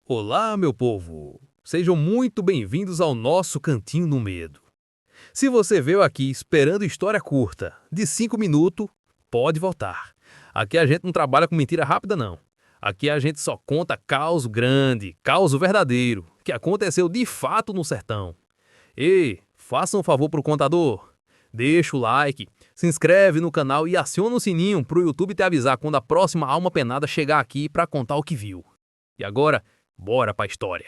Olá, meu povo! Sejam muito bem-vindos ao nosso Cantinho do Medo. Se você veio aqui esperando história curta, de 5 minutos, pode voltar. Aqui a gente não trabalha com mentira rápida, não. Aqui a gente só conta caos grande, caos verdadeiro, que aconteceu de fato no sertão. E faça um favor pro contador. Deixa o like, se inscreve no canal e aciona o sininho pro YouTube te avisar quando a próxima alma penada chegar aqui pra contar o que viu. E agora, bora pra história.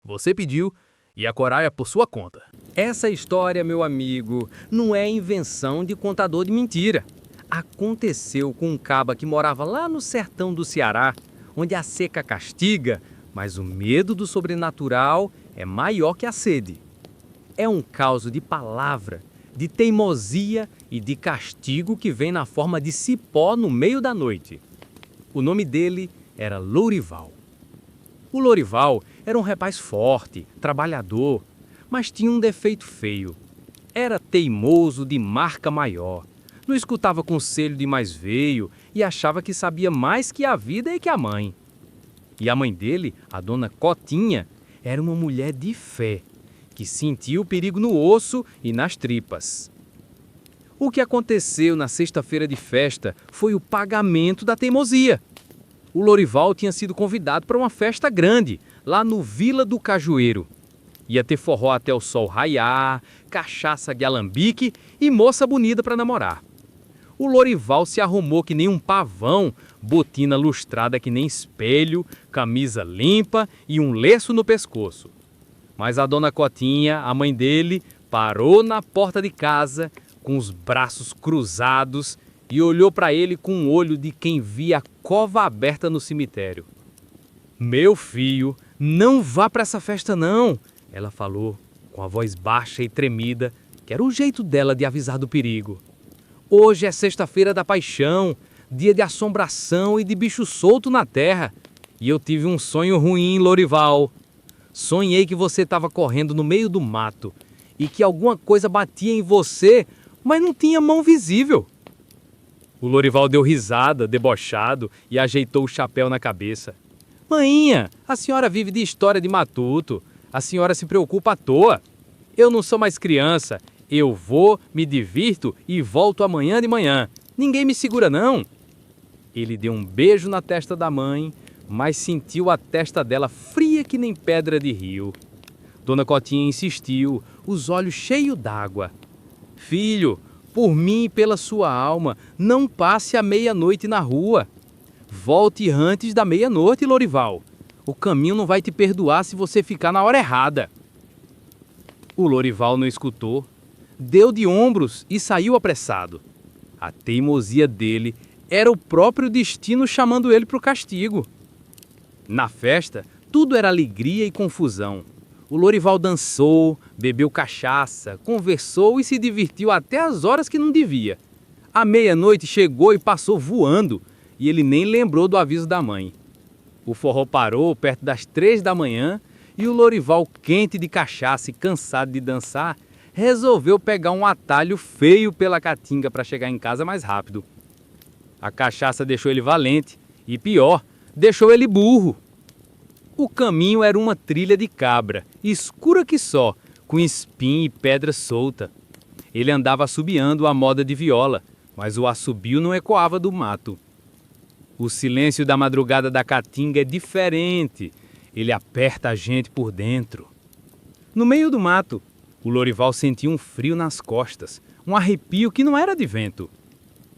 Você pediu e a Coraia por sua conta. Essa história, meu amigo, não é invenção de contador de mentira. Aconteceu com um caba que morava lá no sertão do Ceará, onde a seca castiga, mas o medo do sobrenatural é maior que a sede. É um caos de palavra, de teimosia e de castigo que vem na forma de cipó no meio da noite. O nome dele era Lourival. O Lourival era um rapaz forte, trabalhador, mas tinha um defeito feio. Era teimoso de marca maior. Não escutava conselho de mais velho e achava que sabia mais que a vida e que a mãe. E a mãe dele, a dona Cotinha, era uma mulher de fé, que sentia o perigo no osso e nas tripas. O que aconteceu na sexta-feira de festa foi o pagamento da teimosia. O Lourival tinha sido convidado para uma festa grande, lá no Vila do Cajueiro. Ia ter forró até o sol raiar, cachaça de alambique e moça bonita para namorar. O Lourival se arrumou que nem um pavão, botina lustrada que nem espelho, camisa limpa e um lenço no pescoço. Mas a dona Cotinha, a mãe dele, parou na porta de casa, com os braços cruzados, e olhou para ele com um olho de quem via a cova aberta no cemitério. "Meu filho, não vá para essa festa não", ela falou, com a voz baixa e tremida, que era o jeito dela de avisar do perigo. "Hoje é sexta-feira da paixão, dia de assombração e de bicho solto na terra, e eu tive um sonho ruim, Lourival. Sonhei que você estava correndo no meio do mato e que alguma coisa batia em você, mas não tinha mão visível." O Lourival deu risada, debochado, e ajeitou o chapéu na cabeça. "Mainha, a senhora vive de história de matuto. A senhora se preocupa à toa. Eu não sou mais criança. Eu vou, me divirto e volto amanhã de manhã. Ninguém me segura, não." Ele deu um beijo na testa da mãe, mas sentiu a testa dela fria que nem pedra de rio. Dona Cotinha insistiu, os olhos cheios d'água. "Filho, por mim e pela sua alma, não passe a meia-noite na rua. Volte antes da meia-noite, Lourival. O caminho não vai te perdoar se você ficar na hora errada." O Lourival não escutou, deu de ombros e saiu apressado. A teimosia dele era o próprio destino chamando ele para o castigo. Na festa, tudo era alegria e confusão. O Lourival dançou, bebeu cachaça, conversou e se divertiu até as horas que não devia. A meia-noite chegou e passou voando, e ele nem lembrou do aviso da mãe. O forró parou perto das 3 da manhã e o Lourival, quente de cachaça e cansado de dançar, resolveu pegar um atalho feio pela caatinga para chegar em casa mais rápido. A cachaça deixou ele valente e, pior, deixou ele burro. O caminho era uma trilha de cabra, escura que só, com espinho e pedra solta. Ele andava assobiando a moda de viola, mas o assobio não ecoava do mato. O silêncio da madrugada da caatinga é diferente. Ele aperta a gente por dentro. No meio do mato, o Lourival sentiu um frio nas costas, um arrepio que não era de vento.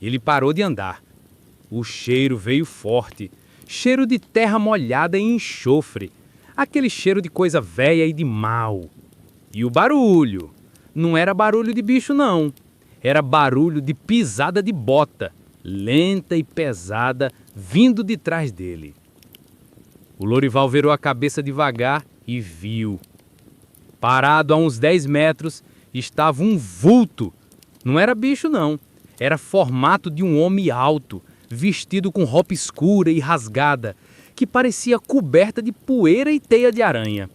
Ele parou de andar. O cheiro veio forte. Cheiro de terra molhada e enxofre. Aquele cheiro de coisa velha e de mal. E o barulho. Não era barulho de bicho, não. Era barulho de pisada de bota, lenta e pesada, vindo de trás dele. O Lourival virou a cabeça devagar e viu. Parado a uns 10 metros, estava um vulto. Não era bicho, não. Era formato de um homem alto, vestido com roupa escura e rasgada, que parecia coberta de poeira e teia de aranha.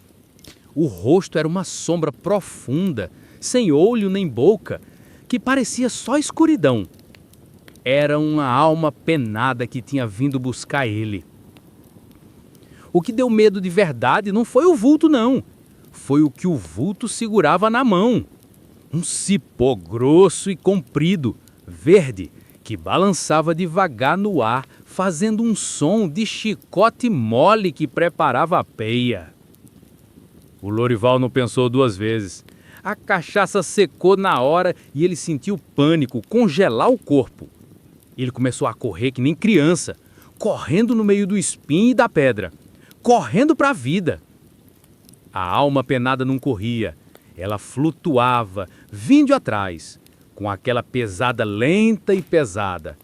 O rosto era uma sombra profunda, sem olho nem boca, que parecia só escuridão. Era uma alma penada que tinha vindo buscar ele. O que deu medo de verdade não foi o vulto, não. Foi o que o vulto segurava na mão. Um cipó grosso e comprido, verde, que balançava devagar no ar, fazendo um som de chicote mole que preparava a peia. O Lorival não pensou duas vezes. A cachaça secou na hora e ele sentiu pânico congelar o corpo. Ele começou a correr que nem criança, correndo no meio do espinho e da pedra, correndo para a vida. A alma penada não corria, ela flutuava, vindo atrás, com aquela pesada lenta e pesada.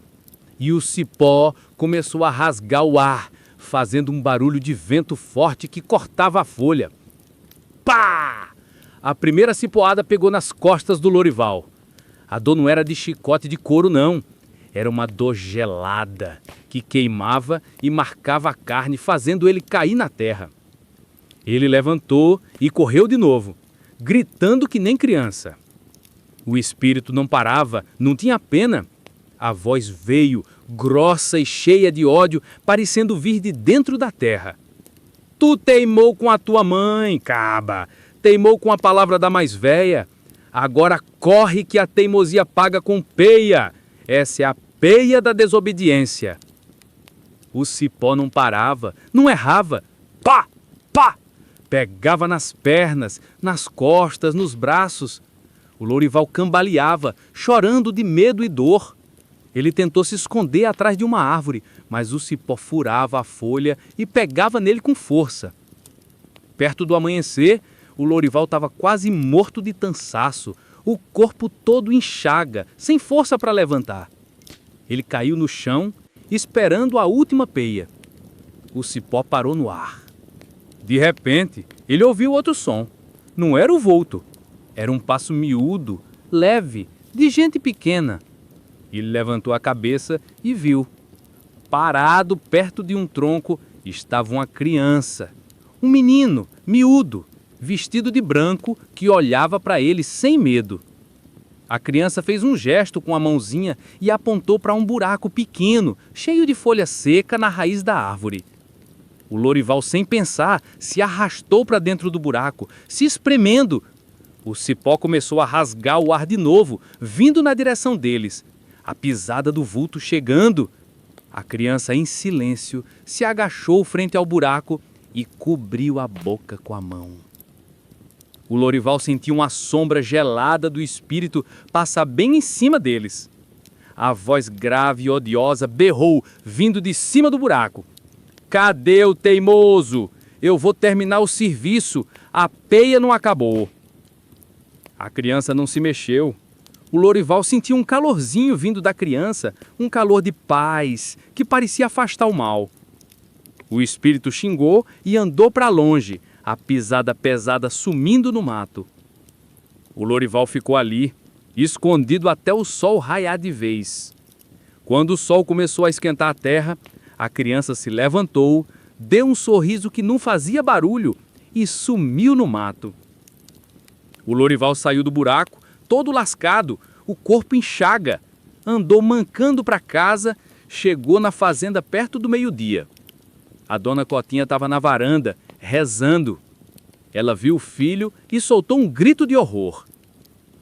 E o cipó começou a rasgar o ar, fazendo um barulho de vento forte que cortava a folha. Pá! A primeira cipoada pegou nas costas do Lorival. A dor não era de chicote de couro, não. Era uma dor gelada, que queimava e marcava a carne, fazendo ele cair na terra. Ele levantou e correu de novo, gritando que nem criança. O espírito não parava, não tinha pena. A voz veio, grossa e cheia de ódio, parecendo vir de dentro da terra. Tu teimou com a tua mãe, caba. Teimou com a palavra da mais véia. Agora corre que a teimosia paga com peia. Essa é a peia da desobediência. O cipó não parava, não errava. Pá, pá! Pegava nas pernas, nas costas, nos braços. O Lorival cambaleava, chorando de medo e dor. Ele tentou se esconder atrás de uma árvore, mas o cipó furava a folha e pegava nele com força. Perto do amanhecer, o Lorival estava quase morto de cansaço, o corpo todo em chaga, sem força para levantar. Ele caiu no chão, esperando a última peia. O cipó parou no ar. De repente, ele ouviu outro som. Não era o vulto. Era um passo miúdo, leve, de gente pequena. Ele levantou a cabeça e viu. Parado perto de um tronco estava uma criança. Um menino, miúdo, vestido de branco, que olhava para ele sem medo. A criança fez um gesto com a mãozinha e apontou para um buraco pequeno, cheio de folha seca na raiz da árvore. O Lorival, sem pensar, se arrastou para dentro do buraco, se espremendo. O cipó começou a rasgar o ar de novo, vindo na direção deles. A pisada do vulto chegando. A criança, em silêncio, se agachou frente ao buraco e cobriu a boca com a mão. O Lorival sentiu uma sombra gelada do espírito passar bem em cima deles. A voz grave e odiosa berrou, vindo de cima do buraco. Cadê o teimoso? Eu vou terminar o serviço. A peia não acabou. A criança não se mexeu. O Lorival sentiu um calorzinho vindo da criança, um calor de paz, que parecia afastar o mal. O espírito xingou e andou para longe, a pisada pesada sumindo no mato. O Lorival ficou ali, escondido até o sol raiar de vez. Quando o sol começou a esquentar a terra, a criança se levantou, deu um sorriso que não fazia barulho e sumiu no mato. O Lorival saiu do buraco, todo lascado, o corpo em chaga. Andou mancando para casa, chegou na fazenda perto do meio-dia. A dona Cotinha estava na varanda, rezando. Ela viu o filho e soltou um grito de horror.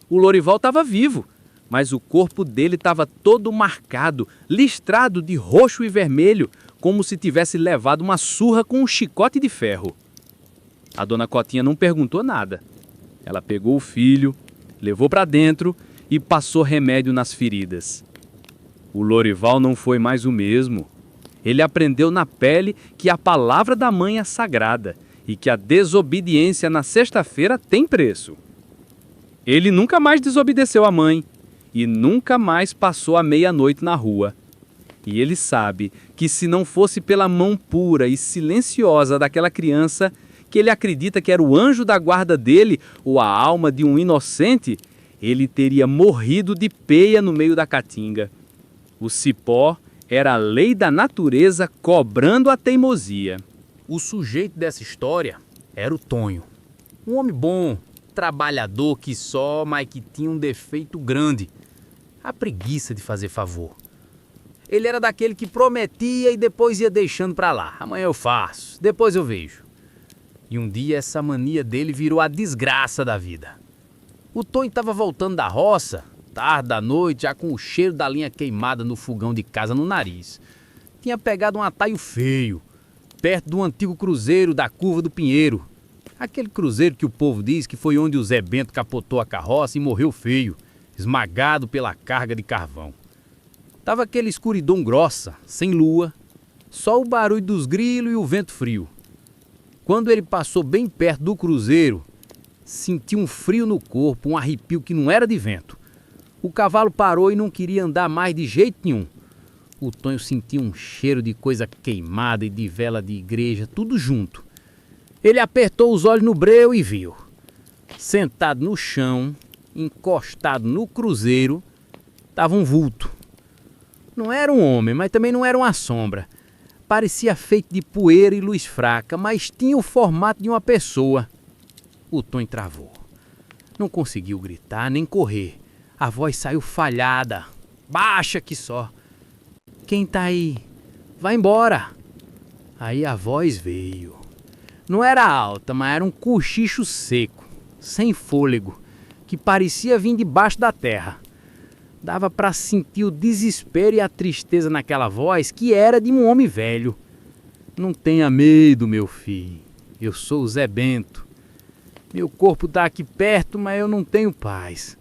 O Lorival estava vivo, mas o corpo dele estava todo marcado, listrado de roxo e vermelho, como se tivesse levado uma surra com um chicote de ferro. A dona Cotinha não perguntou nada. Ela pegou o filho, levou para dentro e passou remédio nas feridas. O Lorival não foi mais o mesmo. Ele aprendeu na pele que a palavra da mãe é sagrada e que a desobediência na sexta-feira tem preço. Ele nunca mais desobedeceu a mãe e nunca mais passou a meia-noite na rua. E ele sabe que se não fosse pela mão pura e silenciosa daquela criança, que ele acredita que era o anjo da guarda dele ou a alma de um inocente, ele teria morrido de peia no meio da caatinga. O cipó era a lei da natureza cobrando a teimosia. O sujeito dessa história era o Tonho. Um homem bom, trabalhador que só, mas que tinha um defeito grande: a preguiça de fazer favor. Ele era daquele que prometia e depois ia deixando pra lá. Amanhã eu faço, depois eu vejo. E um dia essa mania dele virou a desgraça da vida. O Tonho estava voltando da roça, tarde da noite, já com o cheiro da linha queimada no fogão de casa no nariz. Tinha pegado um atalho feio, perto do antigo cruzeiro da Curva do Pinheiro. Aquele cruzeiro que o povo diz que foi onde o Zé Bento capotou a carroça e morreu feio, esmagado pela carga de carvão. Tava aquela escuridão grossa, sem lua, só o barulho dos grilos e o vento frio. Quando ele passou bem perto do cruzeiro, sentiu um frio no corpo, um arrepio que não era de vento. O cavalo parou e não queria andar mais de jeito nenhum. O Tonho sentia um cheiro de coisa queimada e de vela de igreja, tudo junto. Ele apertou os olhos no breu e viu. Sentado no chão, encostado no cruzeiro, estava um vulto. Não era um homem, mas também não era uma sombra. Parecia feito de poeira e luz fraca, mas tinha o formato de uma pessoa. O Tonho travou. Não conseguiu gritar nem correr. A voz saiu falhada, baixa que só. Quem tá aí? Vai embora. Aí a voz veio. Não era alta, mas era um cochicho seco, sem fôlego, que parecia vir debaixo da terra. Dava para sentir o desespero e a tristeza naquela voz que era de um homem velho. Não tenha medo, meu filho. Eu sou o Zé Bento. Meu corpo tá aqui perto, mas eu não tenho paz.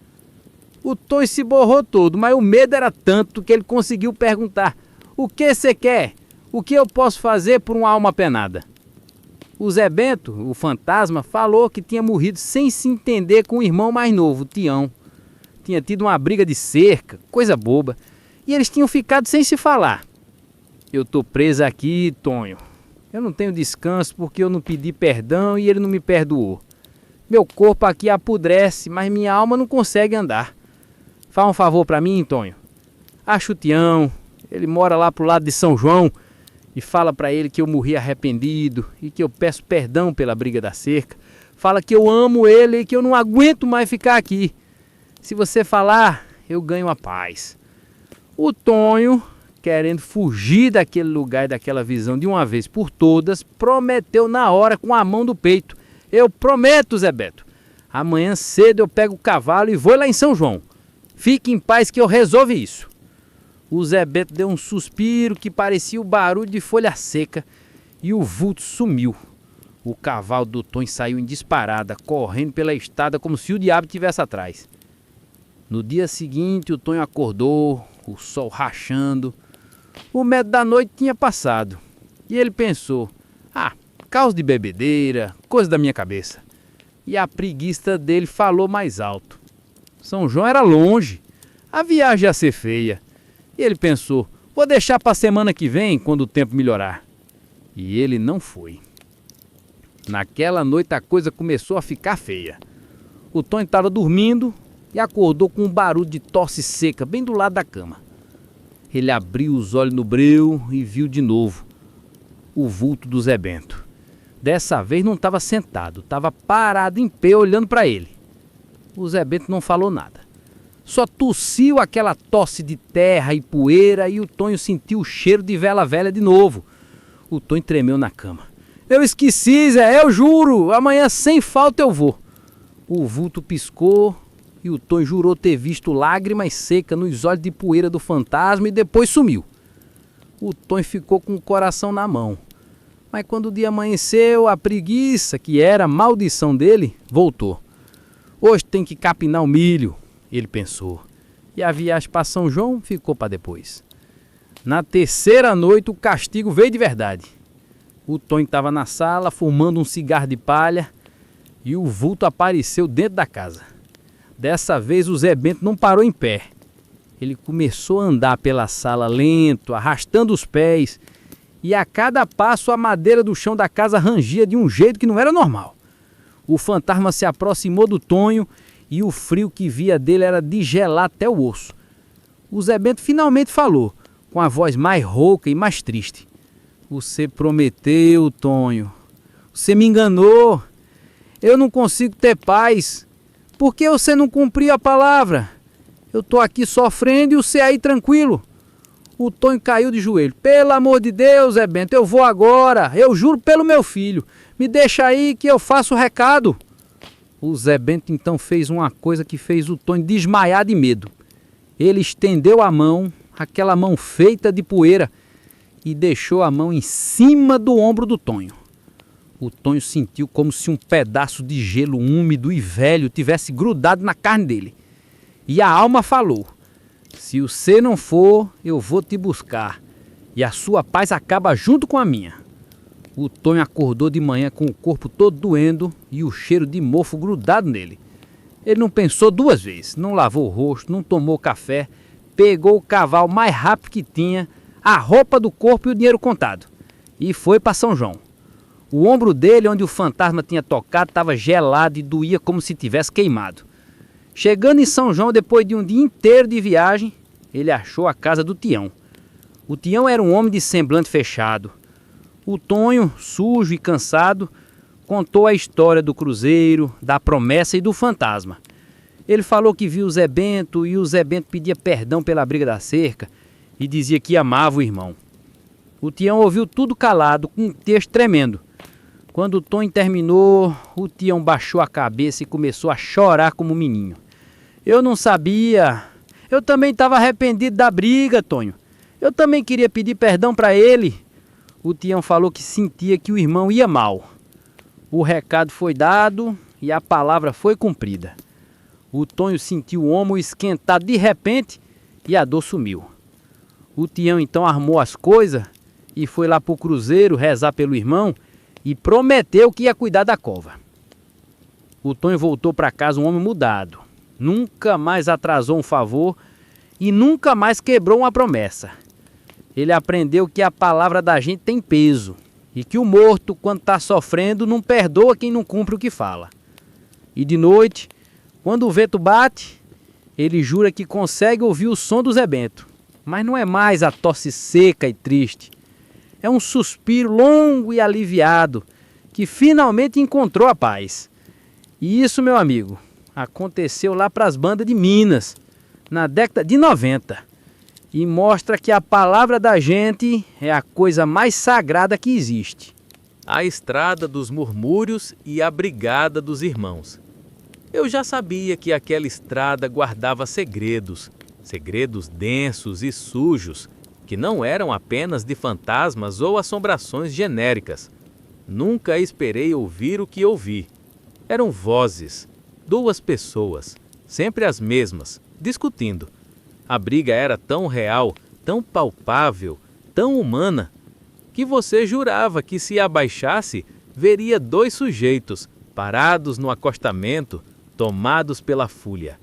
O Tonho se borrou todo, mas o medo era tanto que ele conseguiu perguntar: o que você quer? O que eu posso fazer por uma alma penada? O Zé Bento, o fantasma, falou que tinha morrido sem se entender com o irmão mais novo, o Tião. Tinha tido uma briga de cerca, coisa boba, e eles tinham ficado sem se falar. Eu tô preso aqui, Tonho. Eu não tenho descanso porque eu não pedi perdão e ele não me perdoou. Meu corpo aqui apodrece, mas minha alma não consegue andar. Faz um favor pra mim, Tonho. Acha o Tião, ele mora lá pro lado de São João, e fala pra ele que eu morri arrependido e que eu peço perdão pela briga da cerca. Fala que eu amo ele e que eu não aguento mais ficar aqui. Se você falar, eu ganho a paz. O Tonho, querendo fugir daquele lugar e daquela visão de uma vez por todas, prometeu na hora com a mão do peito: eu prometo, Zé Beto, amanhã cedo eu pego o cavalo e vou lá em São João. Fique em paz que eu resolvo isso. O Zé Beto deu um suspiro que parecia o barulho de folha seca e o vulto sumiu. O cavalo do Tonho saiu em disparada, correndo pela estrada como se o diabo estivesse atrás. No dia seguinte, o Tonho acordou, o sol rachando. O medo da noite tinha passado. E ele pensou: causa de bebedeira, coisa da minha cabeça. E a preguiça dele falou mais alto. São João era longe, a viagem ia ser feia. E ele pensou: vou deixar para a semana que vem, quando o tempo melhorar. E ele não foi. Naquela noite a coisa começou a ficar feia. O Tonho estava dormindo e acordou com um barulho de tosse seca bem do lado da cama. Ele abriu os olhos no breu e viu de novo o vulto do Zé Bento. Dessa vez não estava sentado, estava parado em pé olhando para ele. O Zé Bento não falou nada. Só tossiu aquela tosse de terra e poeira e o Tonho sentiu o cheiro de vela velha de novo. O Tonho tremeu na cama. Eu esqueci, Zé, eu juro, amanhã sem falta eu vou. O vulto piscou e o Tonho jurou ter visto lágrimas secas nos olhos de poeira do fantasma e depois sumiu. O Tonho ficou com o coração na mão. Mas quando o dia amanheceu, a preguiça, que era a maldição dele, voltou. Hoje tem que capinar o milho, ele pensou. E a viagem para São João ficou para depois. Na terceira noite o castigo veio de verdade. O Tonho estava na sala fumando um cigarro de palha e o vulto apareceu dentro da casa. Dessa vez o Zé Bento não parou em pé. Ele começou a andar pela sala lento, arrastando os pés, e a cada passo a madeira do chão da casa rangia de um jeito que não era normal. O fantasma se aproximou do Tonho e o frio que via dele era de gelar até o osso. O Zé Bento finalmente falou, com a voz mais rouca e mais triste. Você prometeu, Tonho. Você me enganou. Eu não consigo ter paz. Por que você não cumpriu a palavra? Eu tô aqui sofrendo e você aí tranquilo. O Tonho caiu de joelho. Pelo amor de Deus, Zé Bento, eu vou agora. Eu juro pelo meu filho. Me deixa aí que eu faço o recado. O Zé Bento então fez uma coisa que fez o Tonho desmaiar de medo. Ele estendeu a mão, aquela mão feita de poeira, e deixou a mão em cima do ombro do Tonho. O Tonho sentiu como se um pedaço de gelo úmido e velho tivesse grudado na carne dele. E a alma falou: se você não for, eu vou te buscar, e a sua paz acaba junto com a minha. O Tonho acordou de manhã com o corpo todo doendo e o cheiro de mofo grudado nele. Ele não pensou duas vezes, não lavou o rosto, não tomou café, pegou o cavalo mais rápido que tinha, a roupa do corpo e o dinheiro contado, e foi para São João. O ombro dele, onde o fantasma tinha tocado, estava gelado e doía como se tivesse queimado. Chegando em São João, depois de um dia inteiro de viagem, ele achou a casa do Tião. O Tião era um homem de semblante fechado. O Tonho, sujo e cansado, contou a história do cruzeiro, da promessa e do fantasma. Ele falou que viu o Zé Bento e o Zé Bento pedia perdão pela briga da cerca e dizia que amava o irmão. O Tião ouviu tudo calado, com um texto tremendo. Quando o Tonho terminou, o Tião baixou a cabeça e começou a chorar como um menino. Eu não sabia. Eu também estava arrependido da briga, Tonho. Eu também queria pedir perdão para ele. O Tião falou que sentia que o irmão ia mal. O recado foi dado e a palavra foi cumprida. O Tonho sentiu o ombro esquentar de repente e a dor sumiu. O Tião então armou as coisas e foi lá pro cruzeiro rezar pelo irmão e prometeu que ia cuidar da cova. O Tonho voltou para casa um homem mudado. Nunca mais atrasou um favor e nunca mais quebrou uma promessa. Ele aprendeu que a palavra da gente tem peso e que o morto, quando está sofrendo, não perdoa quem não cumpre o que fala. E de noite, quando o vento bate, ele jura que consegue ouvir o som do Zé Bento. Mas não é mais a tosse seca e triste. É um suspiro longo e aliviado que finalmente encontrou a paz. E isso, meu amigo, aconteceu lá para as bandas de Minas, na década de 90. E mostra que a palavra da gente é a coisa mais sagrada que existe. A estrada dos murmúrios e a brigada dos irmãos. Eu já sabia que aquela estrada guardava segredos, segredos densos e sujos, que não eram apenas de fantasmas ou assombrações genéricas. Nunca esperei ouvir o que ouvi. Eram vozes, duas pessoas, sempre as mesmas, discutindo. A briga era tão real, tão palpável, tão humana, que você jurava que se abaixasse, veria dois sujeitos, parados no acostamento, tomados pela fúria.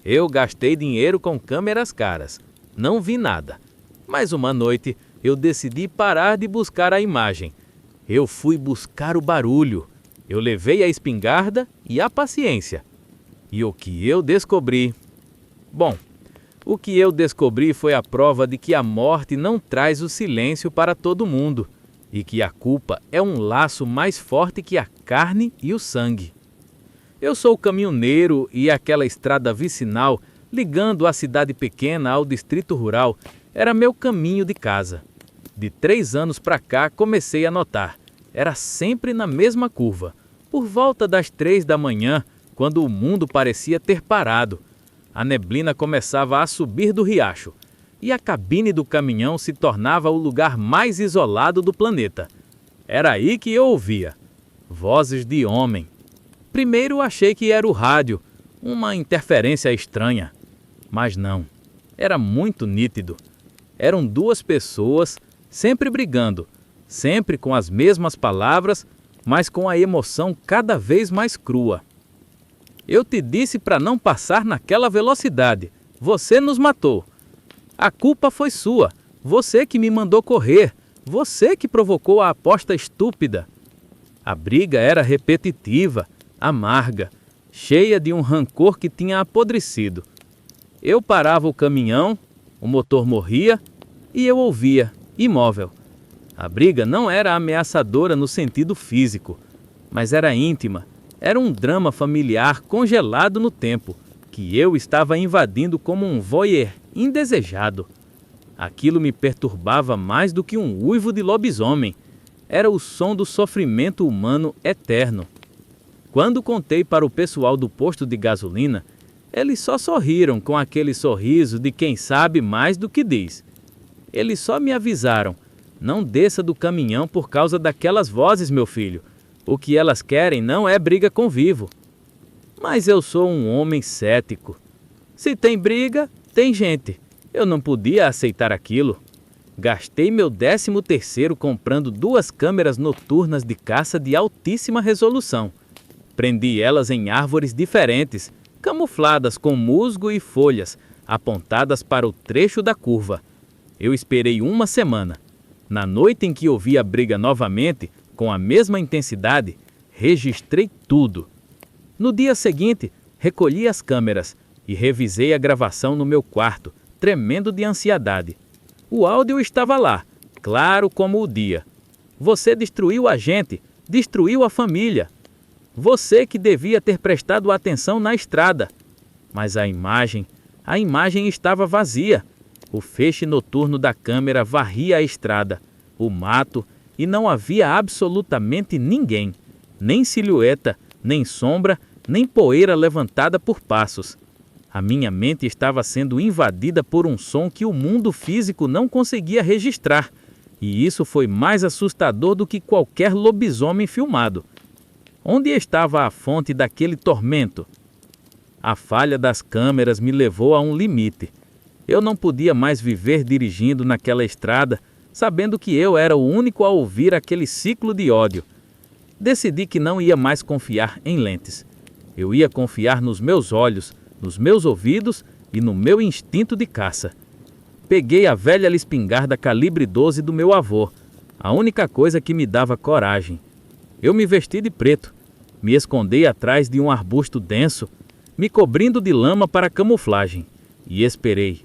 Eu gastei dinheiro com câmeras caras, não vi nada. Mas uma noite eu decidi parar de buscar a imagem. Eu fui buscar o barulho. Eu levei a espingarda e a paciência. E o que eu descobri? Bom, o que eu descobri foi a prova de que a morte não traz o silêncio para todo mundo e que a culpa é um laço mais forte que a carne e o sangue. Eu sou caminhoneiro e aquela estrada vicinal, ligando a cidade pequena ao distrito rural, era meu caminho de casa. De 3 anos para cá comecei a notar. Era sempre na mesma curva, por volta das 3 da manhã, quando o mundo parecia ter parado. A neblina começava a subir do riacho e a cabine do caminhão se tornava o lugar mais isolado do planeta. Era aí que eu ouvia vozes de homem. Primeiro achei que era o rádio, uma interferência estranha. Mas não, era muito nítido. Eram 2 pessoas, sempre brigando, sempre com as mesmas palavras, mas com a emoção cada vez mais crua. Eu te disse para não passar naquela velocidade. Você nos matou. A culpa foi sua. Você que me mandou correr. Você que provocou a aposta estúpida. A briga era repetitiva, amarga, cheia de um rancor que tinha apodrecido. Eu parava o caminhão, o motor morria e eu ouvia, imóvel. A briga não era ameaçadora no sentido físico, mas era íntima. Era um drama familiar congelado no tempo, que eu estava invadindo como um voyeur indesejado. Aquilo me perturbava mais do que um uivo de lobisomem. Era o som do sofrimento humano eterno. Quando contei para o pessoal do posto de gasolina, eles só sorriram com aquele sorriso de quem sabe mais do que diz. Eles só me avisaram: não desça do caminhão por causa daquelas vozes, meu filho. O que elas querem não é briga com vivo. Mas eu sou um homem cético. Se tem briga, tem gente. Eu não podia aceitar aquilo. Gastei meu 13º comprando 2 câmeras noturnas de caça de altíssima resolução. Prendi elas em árvores diferentes, camufladas com musgo e folhas, apontadas para o trecho da curva. Eu esperei 1 semana. Na noite em que ouvi a briga novamente, com a mesma intensidade, registrei tudo. No dia seguinte, recolhi as câmeras e revisei a gravação no meu quarto, tremendo de ansiedade. O áudio estava lá, claro como o dia. Você destruiu a gente, destruiu a família. Você que devia ter prestado atenção na estrada. Mas a imagem estava vazia. O feixe noturno da câmera varria a estrada, o mato, e não havia absolutamente ninguém. Nem silhueta, nem sombra, nem poeira levantada por passos. A minha mente estava sendo invadida por um som que o mundo físico não conseguia registrar, e isso foi mais assustador do que qualquer lobisomem filmado. Onde estava a fonte daquele tormento? A falha das câmeras me levou a um limite. Eu não podia mais viver dirigindo naquela estrada, sabendo que eu era o único a ouvir aquele ciclo de ódio. Decidi que não ia mais confiar em lentes. Eu ia confiar nos meus olhos, nos meus ouvidos e no meu instinto de caça. Peguei a velha espingarda calibre 12 do meu avô, a única coisa que me dava coragem. Eu me vesti de preto, me escondi atrás de um arbusto denso, me cobrindo de lama para camuflagem, e esperei.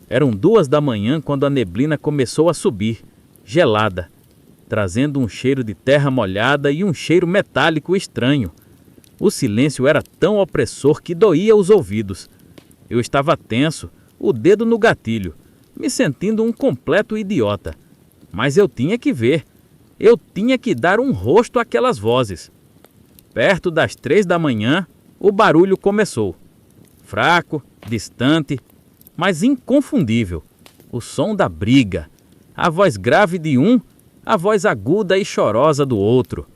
Eram 2 da manhã quando a neblina começou a subir, gelada, trazendo um cheiro de terra molhada e um cheiro metálico estranho. O silêncio era tão opressor que doía os ouvidos. Eu estava tenso, o dedo no gatilho, me sentindo um completo idiota. Mas eu tinha que ver. Eu tinha que dar um rosto àquelas vozes. Perto das 3 da manhã, o barulho começou. Fraco, distante, mas inconfundível. O som da briga. A voz grave de um, a voz aguda e chorosa do outro.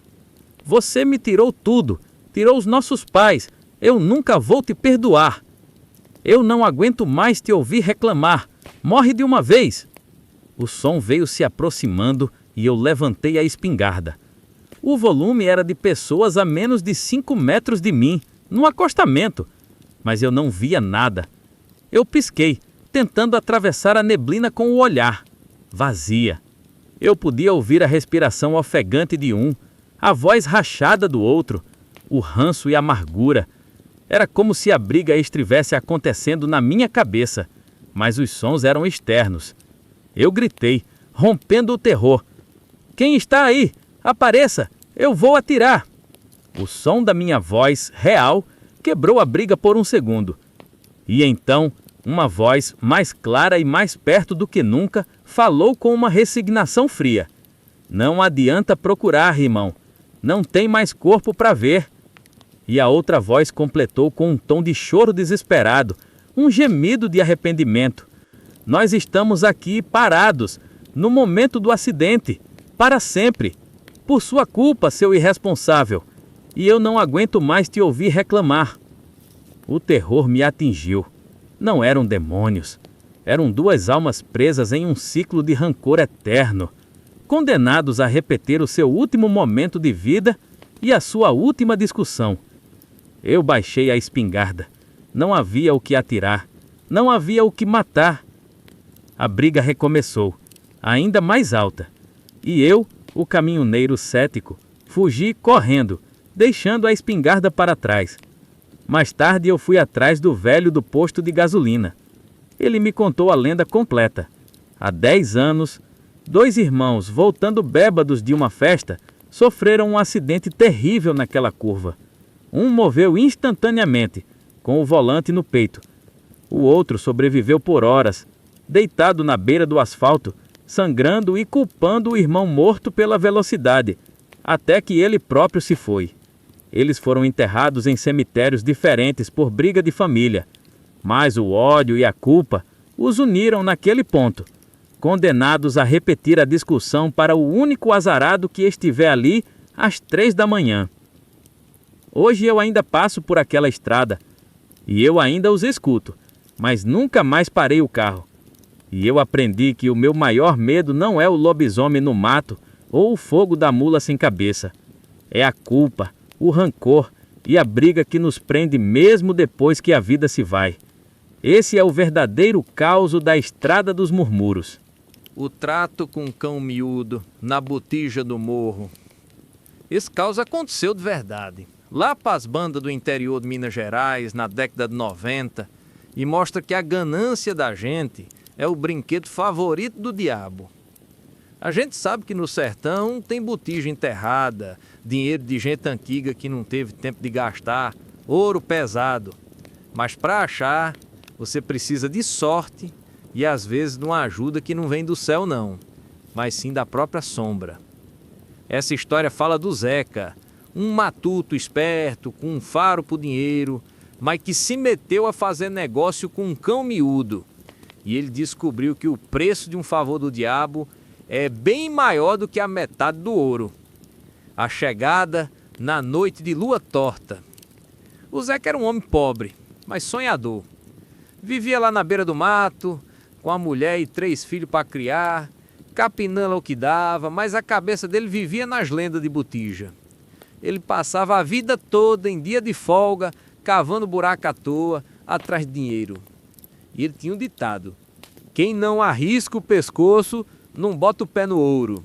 Você me tirou tudo. Tirou os nossos pais. Eu nunca vou te perdoar. Eu não aguento mais te ouvir reclamar. Morre de uma vez. O som veio se aproximando e eu levantei a espingarda. O volume era de pessoas a menos de 5 metros de mim, no acostamento. Mas eu não via nada. Eu pisquei, tentando atravessar a neblina com o olhar. Vazia. Eu podia ouvir a respiração ofegante de um, a voz rachada do outro, o ranço e a amargura. Era como se a briga estivesse acontecendo na minha cabeça, mas os sons eram externos. Eu gritei, rompendo o terror. Quem está aí? Apareça! Eu vou atirar! O som da minha voz, real, quebrou a briga por um segundo. E então, uma voz mais clara e mais perto do que nunca falou com uma resignação fria. Não adianta procurar, irmão. Não tem mais corpo para ver. E a outra voz completou com um tom de choro desesperado, um gemido de arrependimento. Nós estamos aqui parados, no momento do acidente, para sempre. Por sua culpa, seu irresponsável. E eu não aguento mais te ouvir reclamar. O terror me atingiu. Não eram demônios. Eram 2 almas presas em um ciclo de rancor eterno, condenados a repetir o seu último momento de vida e a sua última discussão. Eu baixei a espingarda. Não havia o que atirar. Não havia o que matar. A briga recomeçou, ainda mais alta. E eu, o caminhoneiro cético, fugi correndo, deixando a espingarda para trás. Mais tarde eu fui atrás do velho do posto de gasolina. Ele me contou a lenda completa. Há 10 anos, 2 irmãos, voltando bêbados de uma festa, sofreram um acidente terrível naquela curva. Um morreu instantaneamente, com o volante no peito. O outro sobreviveu por horas, deitado na beira do asfalto, sangrando e culpando o irmão morto pela velocidade, até que ele próprio se foi. Eles foram enterrados em cemitérios diferentes por briga de família, mas o ódio e a culpa os uniram naquele ponto, condenados a repetir a discussão para o único azarado que estiver ali às 3 da manhã. Hoje eu ainda passo por aquela estrada, e eu ainda os escuto, mas nunca mais parei o carro. E eu aprendi que o meu maior medo não é o lobisomem no mato ou o fogo da mula sem cabeça. É a culpa, o rancor e a briga que nos prende mesmo depois que a vida se vai. Esse é o verdadeiro caos da Estrada dos Murmúrios. O trato com o cão miúdo na botija do morro. Esse caos aconteceu de verdade, lá para as bandas do interior de Minas Gerais, na década de 90, e mostra que a ganância da gente é o brinquedo favorito do diabo. A gente sabe que no sertão tem botija enterrada, dinheiro de gente antiga que não teve tempo de gastar, ouro pesado. Mas para achar, você precisa de sorte e às vezes de uma ajuda que não vem do céu não, mas sim da própria sombra. Essa história fala do Zeca, um matuto esperto, com um faro pro dinheiro, mas que se meteu a fazer negócio com um cão miúdo. E ele descobriu que o preço de um favor do diabo é bem maior do que a metade do ouro. A chegada na noite de lua torta. O Zeca era um homem pobre, mas sonhador. Vivia lá na beira do mato, com a mulher e 3 filhos para criar, capinando o que dava, mas a cabeça dele vivia nas lendas de botija. Ele passava a vida toda em dia de folga, cavando buraco à toa, atrás de dinheiro. E ele tinha um ditado: quem não arrisca o pescoço, não bota o pé no ouro.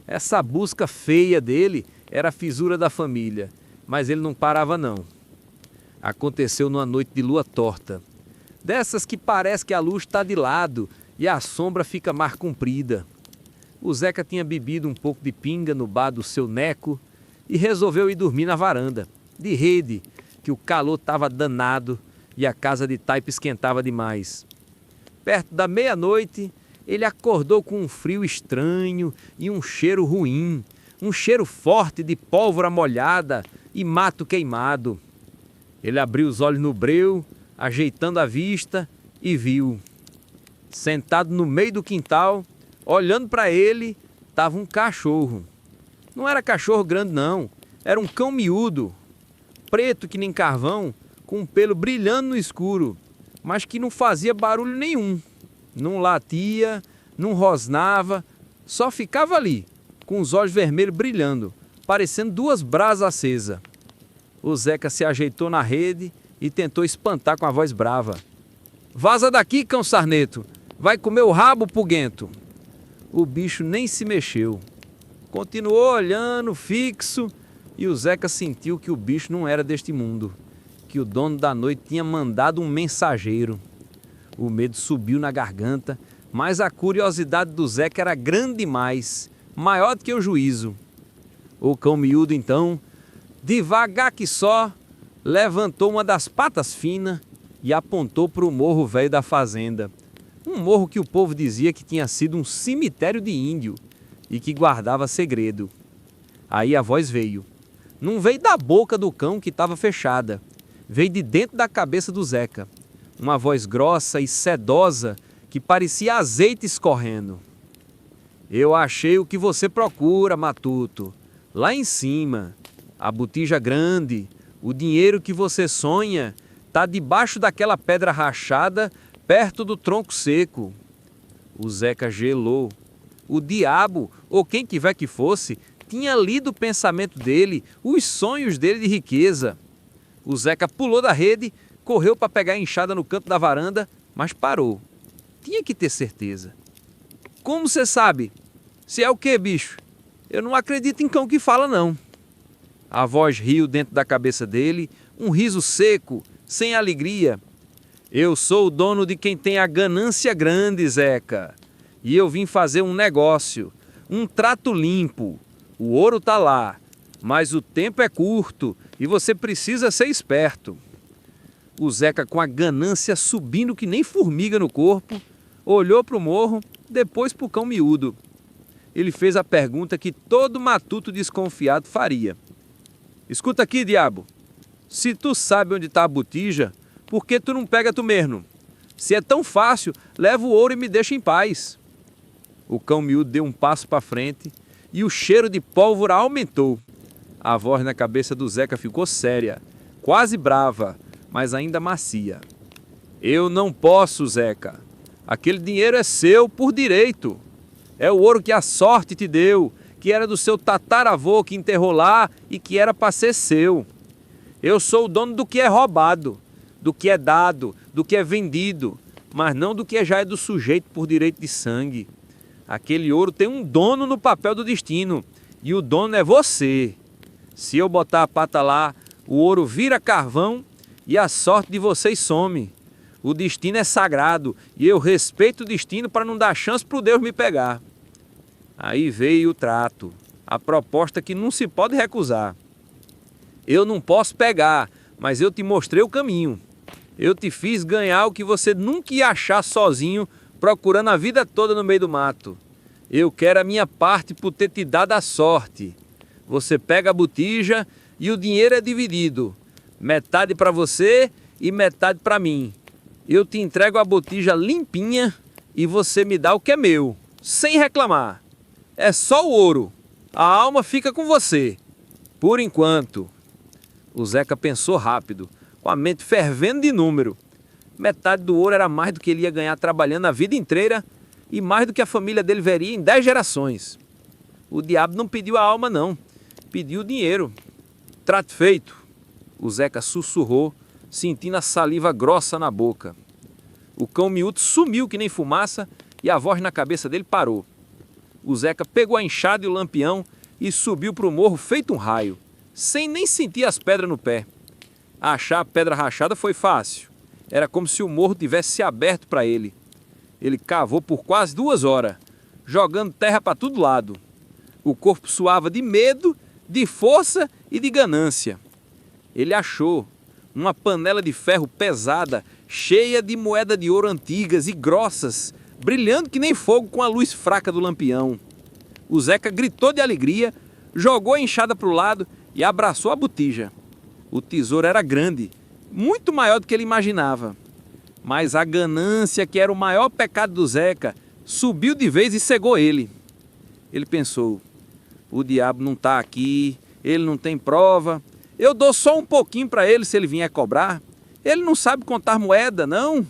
Essa busca feia dele era a fisura da família, mas ele não parava não. Aconteceu numa noite de lua torta, dessas que parece que a luz está de lado e a sombra fica mais comprida. O Zeca tinha bebido um pouco de pinga no bar do seu Neco e resolveu ir dormir na varanda, de rede, que o calor estava danado e a casa de taipa esquentava demais. Perto da meia-noite, ele acordou com um frio estranho e um cheiro ruim, um cheiro forte de pólvora molhada e mato queimado. Ele abriu os olhos no breu, ajeitando a vista, e viu. Sentado no meio do quintal, olhando para ele, estava um cachorro. Não era cachorro grande não, era um cão miúdo, preto que nem carvão, com um pelo brilhando no escuro, mas que não fazia barulho nenhum. Não latia, não rosnava, só ficava ali, com os olhos vermelhos brilhando, parecendo 2 brasas acesas. O Zeca se ajeitou na rede e tentou espantar com a voz brava: vaza daqui, cão sarneto, vai comer o rabo, puguento. O bicho nem se mexeu. Continuou olhando, fixo, e o Zeca sentiu que o bicho não era deste mundo, que o dono da noite tinha mandado um mensageiro. O medo subiu na garganta, mas a curiosidade do Zeca era grande demais, maior do que o juízo. O cão miúdo, então, devagar que só, levantou uma das patas finas e apontou para o morro velho da fazenda. Um morro que o povo dizia que tinha sido um cemitério de índio e que guardava segredo. Aí a voz veio. Não veio da boca do cão que estava fechada, veio de dentro da cabeça do Zeca. Uma voz grossa e sedosa que parecia azeite escorrendo. Eu achei o que você procura, matuto. Lá em cima, a botija grande, o dinheiro que você sonha, tá debaixo daquela pedra rachada, perto do tronco seco. O Zeca gelou. O diabo, ou quem tiver que fosse, tinha lido o pensamento dele, os sonhos dele de riqueza. O Zeca pulou da rede, correu para pegar a enxada no canto da varanda, mas parou. Tinha que ter certeza. Como você sabe? Se é o quê, bicho? Eu não acredito em cão que fala, não. A voz riu dentro da cabeça dele, um riso seco, sem alegria. Eu sou o dono de quem tem a ganância grande, Zeca. E eu vim fazer um negócio, um trato limpo. O ouro tá lá, mas o tempo é curto e você precisa ser esperto. O Zeca, com a ganância subindo que nem formiga no corpo, olhou para o morro, depois para o cão miúdo. Ele fez a pergunta que todo matuto desconfiado faria. Escuta aqui, diabo. Se tu sabe onde está a botija, por que tu não pega tu mesmo? Se é tão fácil, leva o ouro e me deixa em paz. O cão miúdo deu um passo para frente e o cheiro de pólvora aumentou. A voz na cabeça do Zeca ficou séria, quase brava, mas ainda macia. Eu não posso, Zeca. Aquele dinheiro é seu por direito. É o ouro que a sorte te deu, que era do seu tataravô que enterrou lá e que era para ser seu. Eu sou o dono do que é roubado, do que é dado, do que é vendido, mas não do que já é do sujeito por direito de sangue. Aquele ouro tem um dono no papel do destino, e o dono é você. Se eu botar a pata lá, o ouro vira carvão e a sorte de vocês some. O destino é sagrado e eu respeito o destino para não dar chance para o Deus me pegar. Aí veio o trato, a proposta que não se pode recusar. Eu não posso pegar, mas eu te mostrei o caminho. Eu te fiz ganhar o que você nunca ia achar sozinho, procurando a vida toda no meio do mato. Eu quero a minha parte por ter te dado a sorte. Você pega a botija e o dinheiro é dividido. Metade para você e metade para mim. Eu te entrego a botija limpinha e você me dá o que é meu, sem reclamar. É só o ouro. A alma fica com você. Por enquanto. O Zeca pensou rápido, com a mente fervendo de número. Metade do ouro era mais do que ele ia ganhar trabalhando a vida inteira e mais do que a família dele veria em 10 gerações. O diabo não pediu a alma, não. Pediu o dinheiro. Trato feito. O Zeca sussurrou, sentindo a saliva grossa na boca. O cão miúdo sumiu que nem fumaça e a voz na cabeça dele parou. O Zeca pegou a enxada e o lampião e subiu para o morro feito um raio, sem nem sentir as pedras no pé. Achar a pedra rachada foi fácil. Era como se o morro tivesse se aberto para ele. Ele cavou por quase 2 horas, jogando terra para todo lado. O corpo suava de medo, de força e de ganância. Ele achou uma panela de ferro pesada, cheia de moedas de ouro antigas e grossas, brilhando que nem fogo com a luz fraca do lampião. O Zeca gritou de alegria, jogou a enxada para o lado e abraçou a botija. O tesouro era grande, muito maior do que ele imaginava. Mas a ganância, que era o maior pecado do Zeca, subiu de vez e cegou ele. Ele pensou, o diabo não está aqui, ele não tem prova. Eu dou só um pouquinho para ele se ele vier cobrar. Ele não sabe contar moeda, não.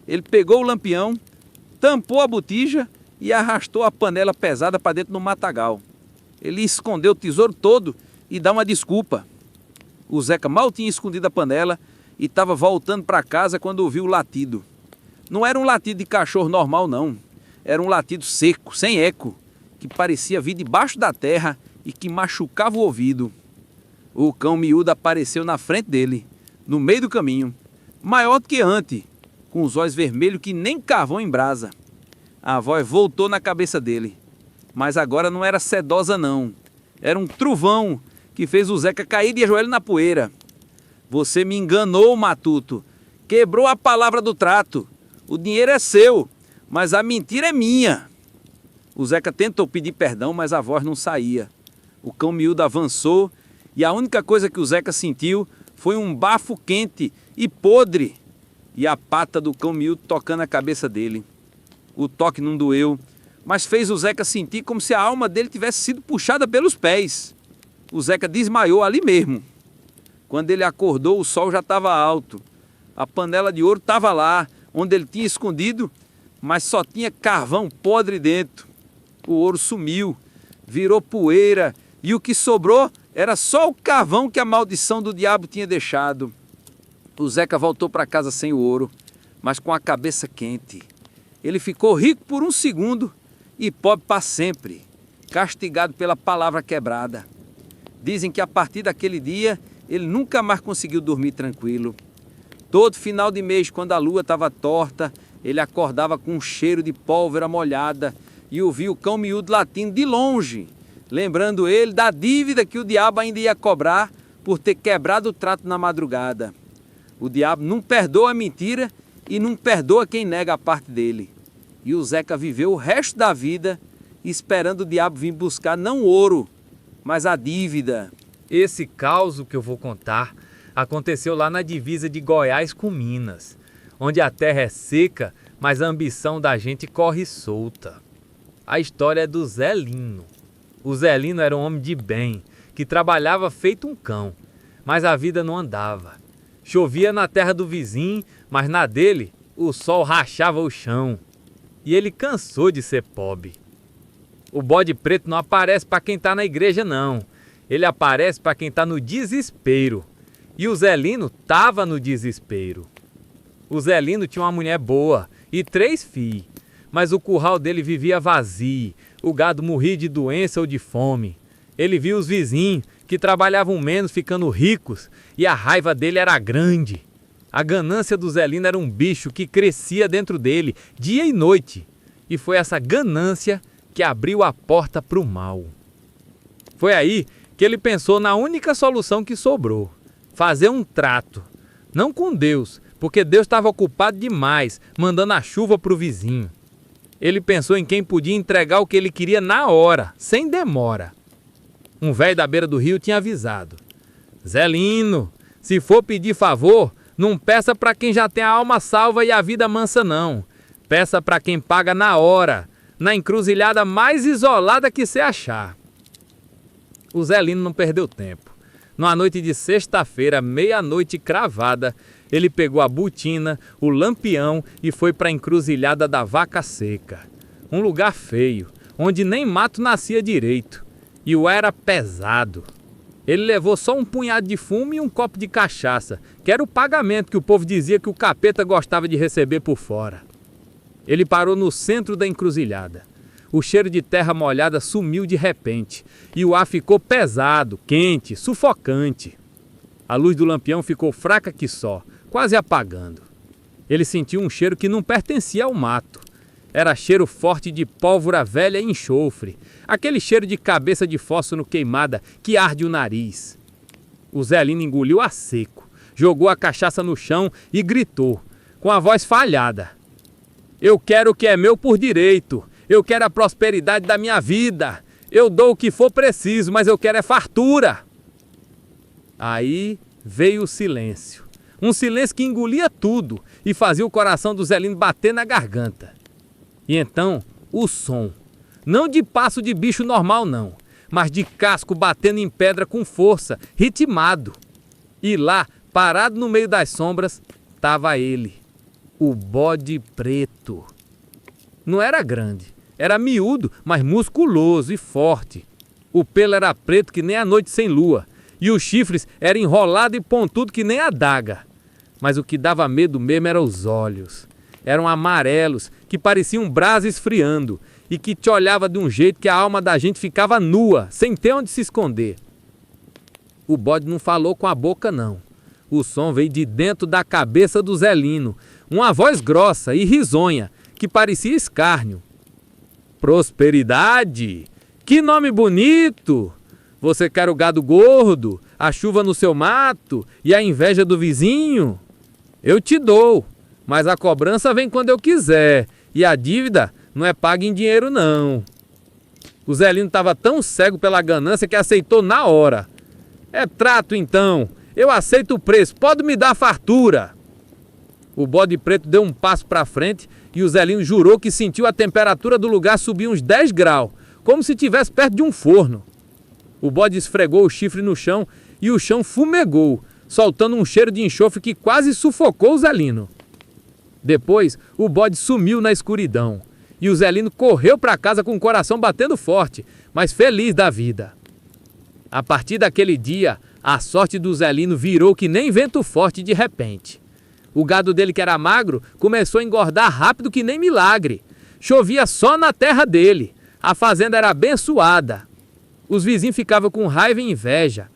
Ele pegou o lampião, tampou a botija e arrastou a panela pesada para dentro do matagal. Ele escondeu o tesouro todo e dá uma desculpa. O Zeca mal tinha escondido a panela e estava voltando para casa quando ouviu o latido. Não era um latido de cachorro normal, não. Era um latido seco, sem eco, que parecia vir debaixo da terra e que machucava o ouvido. O cão miúdo apareceu na frente dele, no meio do caminho, maior do que antes, com os olhos vermelhos que nem carvão em brasa. A voz voltou na cabeça dele, mas agora não era sedosa não, era um trovão que fez o Zeca cair de joelho na poeira. Você me enganou, matuto, quebrou a palavra do trato, o dinheiro é seu, mas a mentira é minha. O Zeca tentou pedir perdão, mas a voz não saía. O cão miúdo avançou e a única coisa que o Zeca sentiu foi um bafo quente e podre e a pata do cão miúdo tocando a cabeça dele. O toque não doeu, mas fez o Zeca sentir como se a alma dele tivesse sido puxada pelos pés. O Zeca desmaiou ali mesmo. Quando ele acordou, o sol já estava alto. A panela de ouro estava lá, onde ele tinha escondido, mas só tinha carvão podre dentro. O ouro sumiu, virou poeira e o que sobrou era só o carvão que a maldição do diabo tinha deixado. O Zeca voltou para casa sem o ouro, mas com a cabeça quente. Ele ficou rico por um segundo e pobre para sempre, castigado pela palavra quebrada. Dizem que a partir daquele dia ele nunca mais conseguiu dormir tranquilo. Todo final de mês, quando a lua estava torta, ele acordava com um cheiro de pólvora molhada e ouvia o cão miúdo latindo de longe, lembrando ele da dívida que o diabo ainda ia cobrar por ter quebrado o trato na madrugada. O diabo não perdoa a mentira e não perdoa quem nega a parte dele. E o Zeca viveu o resto da vida esperando o diabo vir buscar não o ouro, mas a dívida. Esse caos que eu vou contar aconteceu lá na divisa de Goiás com Minas, onde a terra é seca, mas a ambição da gente corre solta. A história é do Zé Lino. O Zé Lino era um homem de bem, que trabalhava feito um cão, mas a vida não andava. Chovia na terra do vizinho, mas na dele o sol rachava o chão. E ele cansou de ser pobre. O bode preto não aparece para quem está na igreja, não. Ele aparece para quem está no desespero. E o Zé Lino estava no desespero. O Zé Lino tinha uma mulher boa e 3 filhos, mas o curral dele vivia vazio, o gado morria de doença ou de fome. Ele via os vizinhos que trabalhavam menos ficando ricos e a raiva dele era grande. A ganância do Zé Lino era um bicho que crescia dentro dele, dia e noite. E foi essa ganância que abriu a porta para o mal. Foi aí que ele pensou na única solução que sobrou: fazer um trato. Não com Deus, porque Deus estava ocupado demais, mandando a chuva para o vizinho. Ele pensou em quem podia entregar o que ele queria na hora, sem demora. Um velho da beira do rio tinha avisado: Zé Lino, se for pedir favor, não peça para quem já tem a alma salva e a vida mansa, não. Peça para quem paga na hora, na encruzilhada mais isolada que você achar. O Zé Lino não perdeu tempo. Numa noite de sexta-feira, meia-noite cravada, ele pegou a botina, o lampião e foi para a encruzilhada da Vaca Seca. Um lugar feio, onde nem mato nascia direito. E o ar era pesado. Ele levou só um punhado de fumo e um copo de cachaça, que era o pagamento que o povo dizia que o capeta gostava de receber por fora. Ele parou no centro da encruzilhada. O cheiro de terra molhada sumiu de repente e o ar ficou pesado, quente, sufocante. A luz do lampião ficou fraca que só, quase apagando. Ele sentiu um cheiro que não pertencia ao mato. Era cheiro forte de pólvora velha e enxofre, aquele cheiro de cabeça de fósforo queimada que arde o nariz. O Zé Lino engoliu a seco, jogou a cachaça no chão e gritou, com a voz falhada: Eu quero o que é meu por direito, eu quero a prosperidade da minha vida, eu dou o que for preciso, mas eu quero é fartura. Aí veio o silêncio, um silêncio que engolia tudo e fazia o coração do Zé Lino bater na garganta. E então, o som, não de passo de bicho normal não, mas de casco batendo em pedra com força, ritmado. E lá, parado no meio das sombras, estava ele, o bode preto. Não era grande, era miúdo, mas musculoso e forte. O pelo era preto que nem a noite sem lua, e os chifres eram enrolados e pontudos que nem a adaga. Mas o que dava medo mesmo eram os olhos. Eram amarelos, que pareciam brasa esfriando, e que te olhava de um jeito que a alma da gente ficava nua, sem ter onde se esconder. O bode não falou com a boca, não. O som veio de dentro da cabeça do Zé Lino, uma voz grossa e risonha, que parecia escárnio. Prosperidade? Que nome bonito! Você quer o gado gordo, a chuva no seu mato e a inveja do vizinho? Eu te dou. Mas a cobrança vem quando eu quiser, e a dívida não é paga em dinheiro, não. O Zé Lino estava tão cego pela ganância que aceitou na hora. É trato, então. Eu aceito o preço, pode me dar fartura. O bode preto deu um passo para frente e o Zé Lino jurou que sentiu a temperatura do lugar subir uns 10 graus, como se estivesse perto de um forno. O bode esfregou o chifre no chão e o chão fumegou, soltando um cheiro de enxofre que quase sufocou o Zé Lino. Depois, o bode sumiu na escuridão e o Zé Lino correu para casa com o coração batendo forte, mas feliz da vida. A partir daquele dia, a sorte do Zé Lino virou que nem vento forte de repente. O gado dele, que era magro, começou a engordar rápido que nem milagre. Chovia só na terra dele. A fazenda era abençoada. Os vizinhos ficavam com raiva e inveja.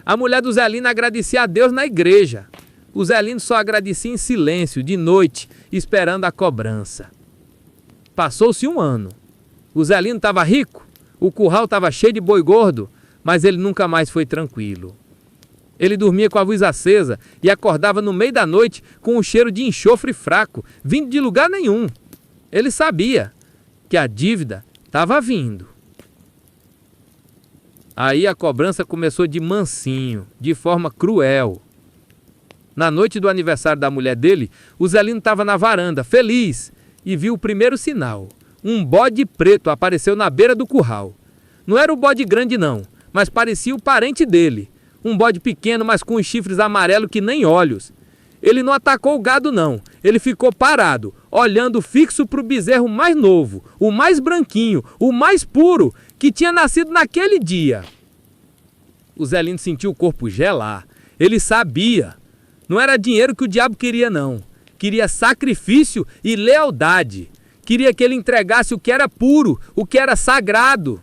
A mulher do Zé Lino agradecia a Deus na igreja. O Zé Lino só agradecia em silêncio, de noite, esperando a cobrança. Passou-se um ano. O Zé Lino estava rico, o curral estava cheio de boi gordo, mas ele nunca mais foi tranquilo. Ele dormia com a luz acesa e acordava no meio da noite com um cheiro de enxofre fraco, vindo de lugar nenhum. Ele sabia que a dívida estava vindo. Aí a cobrança começou de mansinho, de forma cruel. Na noite do aniversário da mulher dele, o Zelino estava na varanda, feliz, e viu o primeiro sinal. Um bode preto apareceu na beira do curral. Não era o bode grande não, mas parecia o parente dele. Um bode pequeno, mas com os chifres amarelos que nem olhos. Ele não atacou o gado não, ele ficou parado, olhando fixo para o bezerro mais novo, o mais branquinho, o mais puro, que tinha nascido naquele dia. O Zelino sentiu o corpo gelar. Ele sabia. Não era dinheiro que o diabo queria não. Queria sacrifício e lealdade. Queria que ele entregasse o que era puro, o que era sagrado.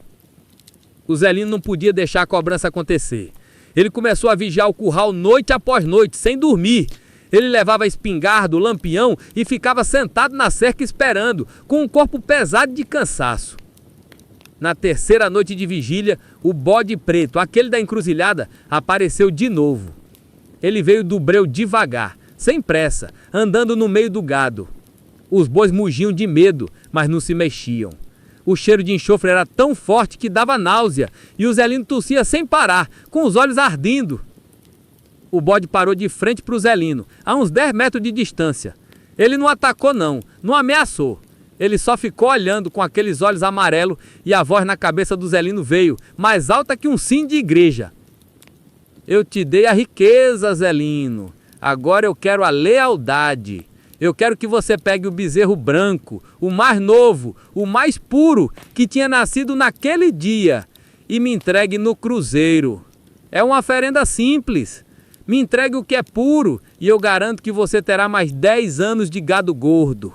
O Zelino não podia deixar a cobrança acontecer. Ele começou a vigiar o curral noite após noite, sem dormir. Ele levava espingarda, lampião e ficava sentado na cerca esperando, com um corpo pesado de cansaço. Na terceira noite de vigília, o bode preto, aquele da encruzilhada, apareceu de novo. Ele veio do breu devagar, sem pressa, andando no meio do gado. Os bois mugiam de medo, mas não se mexiam. O cheiro de enxofre era tão forte que dava náusea, e o Zelino tossia sem parar, com os olhos ardendo. O bode parou de frente para o Zelino, a uns 10 metros de distância. Ele não atacou não ameaçou. Ele só ficou olhando com aqueles olhos amarelos e a voz na cabeça do Zelino veio, mais alta que um sino de igreja. Eu te dei a riqueza, Zelino. Agora eu quero a lealdade. Eu quero que você pegue o bezerro branco, o mais novo, o mais puro, que tinha nascido naquele dia, e me entregue no cruzeiro. É uma oferenda simples. Me entregue o que é puro e eu garanto que você terá mais 10 anos de gado gordo.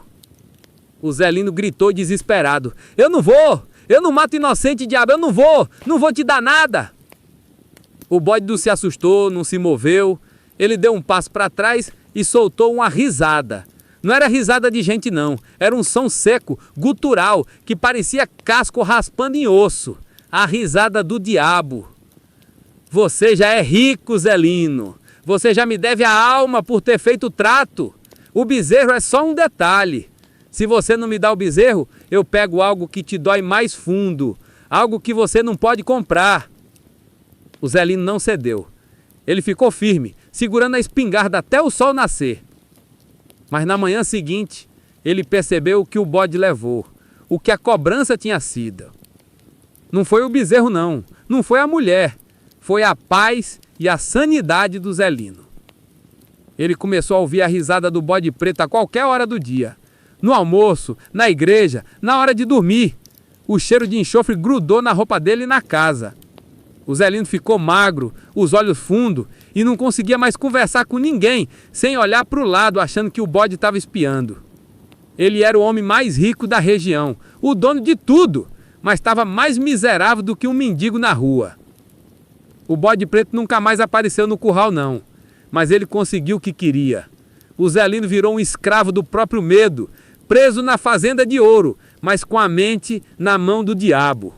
O Zelino gritou desesperado. Eu não mato inocente, diabo, eu não vou te dar nada. O bode não se assustou, não se moveu. Ele deu um passo para trás e soltou uma risada. Não era risada de gente não, era um som seco, gutural, que parecia casco raspando em osso. A risada do diabo. Você já é rico, Zelino. Você já me deve a alma por ter feito o trato. O bezerro é só um detalhe. Se você não me dá o bezerro, eu pego algo que te dói mais fundo. Algo que você não pode comprar. O Zelino não cedeu. Ele ficou firme, segurando a espingarda até o sol nascer. Mas na manhã seguinte, ele percebeu o que o bode levou, o que a cobrança tinha sido. Não foi o bezerro não foi a mulher, foi a paz e a sanidade do Zelino. Ele começou a ouvir a risada do bode preto a qualquer hora do dia. No almoço, na igreja, na hora de dormir. O cheiro de enxofre grudou na roupa dele e na casa. O Zelino ficou magro, os olhos fundos, e não conseguia mais conversar com ninguém, sem olhar para o lado, achando que o bode estava espiando. Ele era o homem mais rico da região, o dono de tudo, mas estava mais miserável do que um mendigo na rua. O bode preto nunca mais apareceu no curral não, mas ele conseguiu o que queria. O Zelino virou um escravo do próprio medo, preso na fazenda de ouro, mas com a mente na mão do diabo.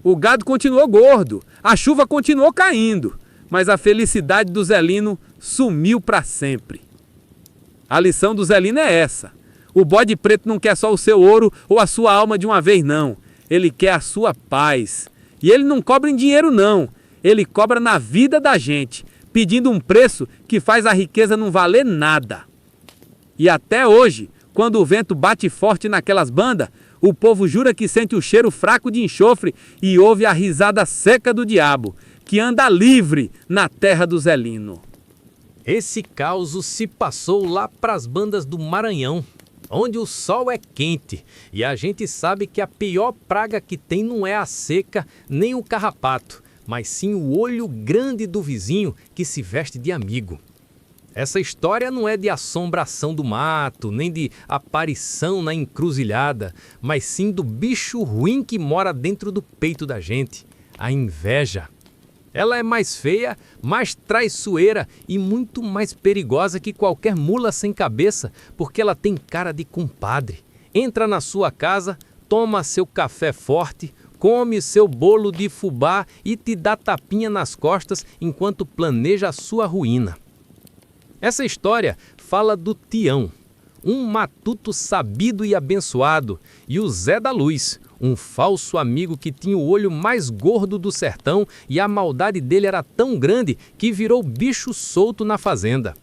O gado continuou gordo, a chuva continuou caindo, mas a felicidade do Zelino sumiu para sempre. A lição do Zelino é essa. O bode preto não quer só o seu ouro ou a sua alma de uma vez, não. Ele quer a sua paz. E ele não cobra em dinheiro, não. Ele cobra na vida da gente, pedindo um preço que faz a riqueza não valer nada. E até hoje, quando o vento bate forte naquelas bandas, o povo jura que sente o cheiro fraco de enxofre e ouve a risada seca do diabo, que anda livre na terra do Zelino. Esse caos se passou lá pras bandas do Maranhão, onde o sol é quente e a gente sabe que a pior praga que tem não é a seca nem o carrapato, mas sim o olho grande do vizinho que se veste de amigo. Essa história não é de assombração do mato, nem de aparição na encruzilhada, mas sim do bicho ruim que mora dentro do peito da gente, a inveja. Ela é mais feia, mais traiçoeira e muito mais perigosa que qualquer mula sem cabeça, porque ela tem cara de compadre. Entra na sua casa, toma seu café forte, come seu bolo de fubá e te dá tapinha nas costas enquanto planeja a sua ruína. Essa história fala do Tião, um matuto sabido e abençoado, e o Zé da Luz, um falso amigo que tinha o olho mais gordo do sertão e a maldade dele era tão grande que virou bicho solto na fazenda.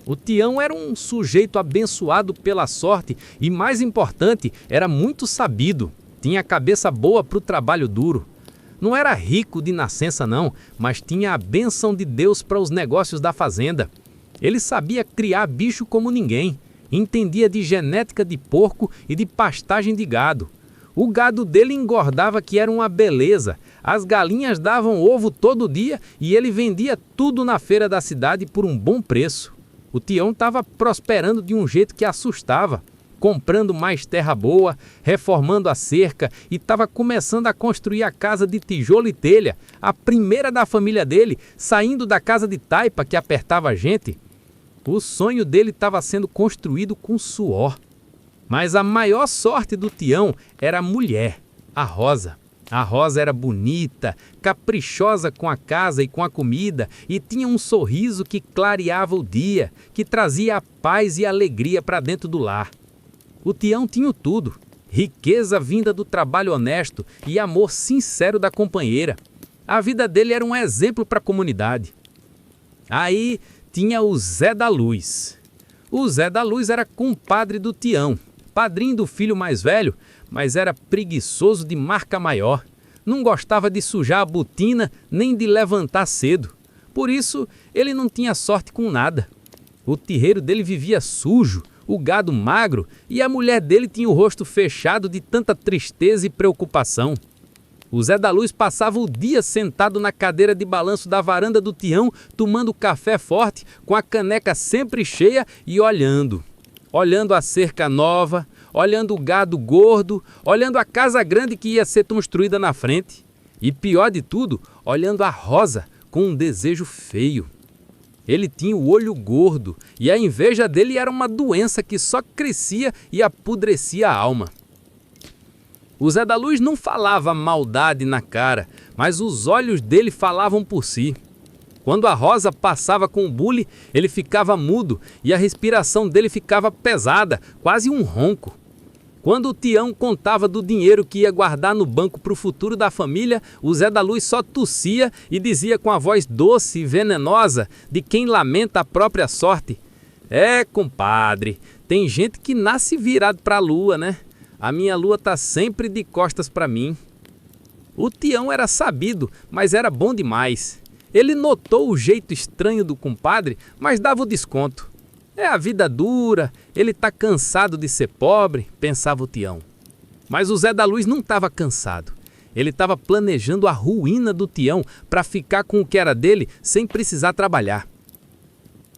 O Tião era um sujeito abençoado pela sorte e, mais importante, era muito sabido. Tinha a cabeça boa para o trabalho duro. Não era rico de nascença não, mas tinha a bênção de Deus para os negócios da fazenda. Ele sabia criar bicho como ninguém. Entendia de genética de porco e de pastagem de gado. O gado dele engordava que era uma beleza. As galinhas davam ovo todo dia e ele vendia tudo na feira da cidade por um bom preço. O Tião estava prosperando de um jeito que assustava, comprando mais terra boa, reformando a cerca e estava começando a construir a casa de tijolo e telha, a primeira da família dele, saindo da casa de taipa que apertava a gente. O sonho dele estava sendo construído com suor. Mas a maior sorte do Tião era a mulher, a Rosa. A Rosa era bonita, caprichosa com a casa e com a comida e tinha um sorriso que clareava o dia, que trazia a paz e a alegria para dentro do lar. O Tião tinha tudo, riqueza vinda do trabalho honesto e amor sincero da companheira. A vida dele era um exemplo para a comunidade. Aí tinha o Zé da Luz. O Zé da Luz era compadre do Tião, padrinho do filho mais velho, mas era preguiçoso de marca maior. Não gostava de sujar a botina nem de levantar cedo. Por isso, ele não tinha sorte com nada. O terreiro dele vivia sujo, o gado magro e a mulher dele tinha o rosto fechado de tanta tristeza e preocupação. O Zé da Luz passava o dia sentado na cadeira de balanço da varanda do Tião, tomando café forte, com a caneca sempre cheia e olhando a cerca nova, olhando o gado gordo, olhando a casa grande que ia ser construída na frente. E pior de tudo, olhando a Rosa com um desejo feio. Ele tinha o olho gordo e a inveja dele era uma doença que só crescia e apodrecia a alma. O Zé da Luz não falava maldade na cara, mas os olhos dele falavam por si. Quando a Rosa passava com o bule, ele ficava mudo e a respiração dele ficava pesada, quase um ronco. Quando o Tião contava do dinheiro que ia guardar no banco para o futuro da família, o Zé da Luz só tossia e dizia com a voz doce e venenosa de quem lamenta a própria sorte: "É, compadre, tem gente que nasce virado para a lua, né? A minha lua tá sempre de costas para mim." O Tião era sabido, mas era bom demais. Ele notou o jeito estranho do compadre, mas dava o desconto. É a vida dura, ele tá cansado de ser pobre, pensava o Tião. Mas o Zé da Luz não estava cansado. Ele estava planejando a ruína do Tião para ficar com o que era dele sem precisar trabalhar.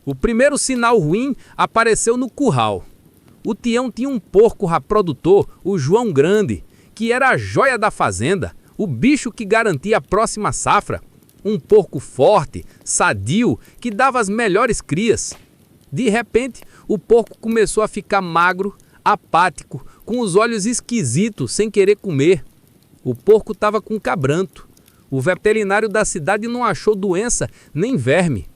O primeiro sinal ruim apareceu no curral. O Tião tinha um porco reprodutor, o João Grande, que era a joia da fazenda, o bicho que garantia a próxima safra. Um porco forte, sadio, que dava as melhores crias. De repente, o porco começou a ficar magro, apático, com os olhos esquisitos, sem querer comer. O porco estava com cabranto. O veterinário da cidade não achou doença nem verme.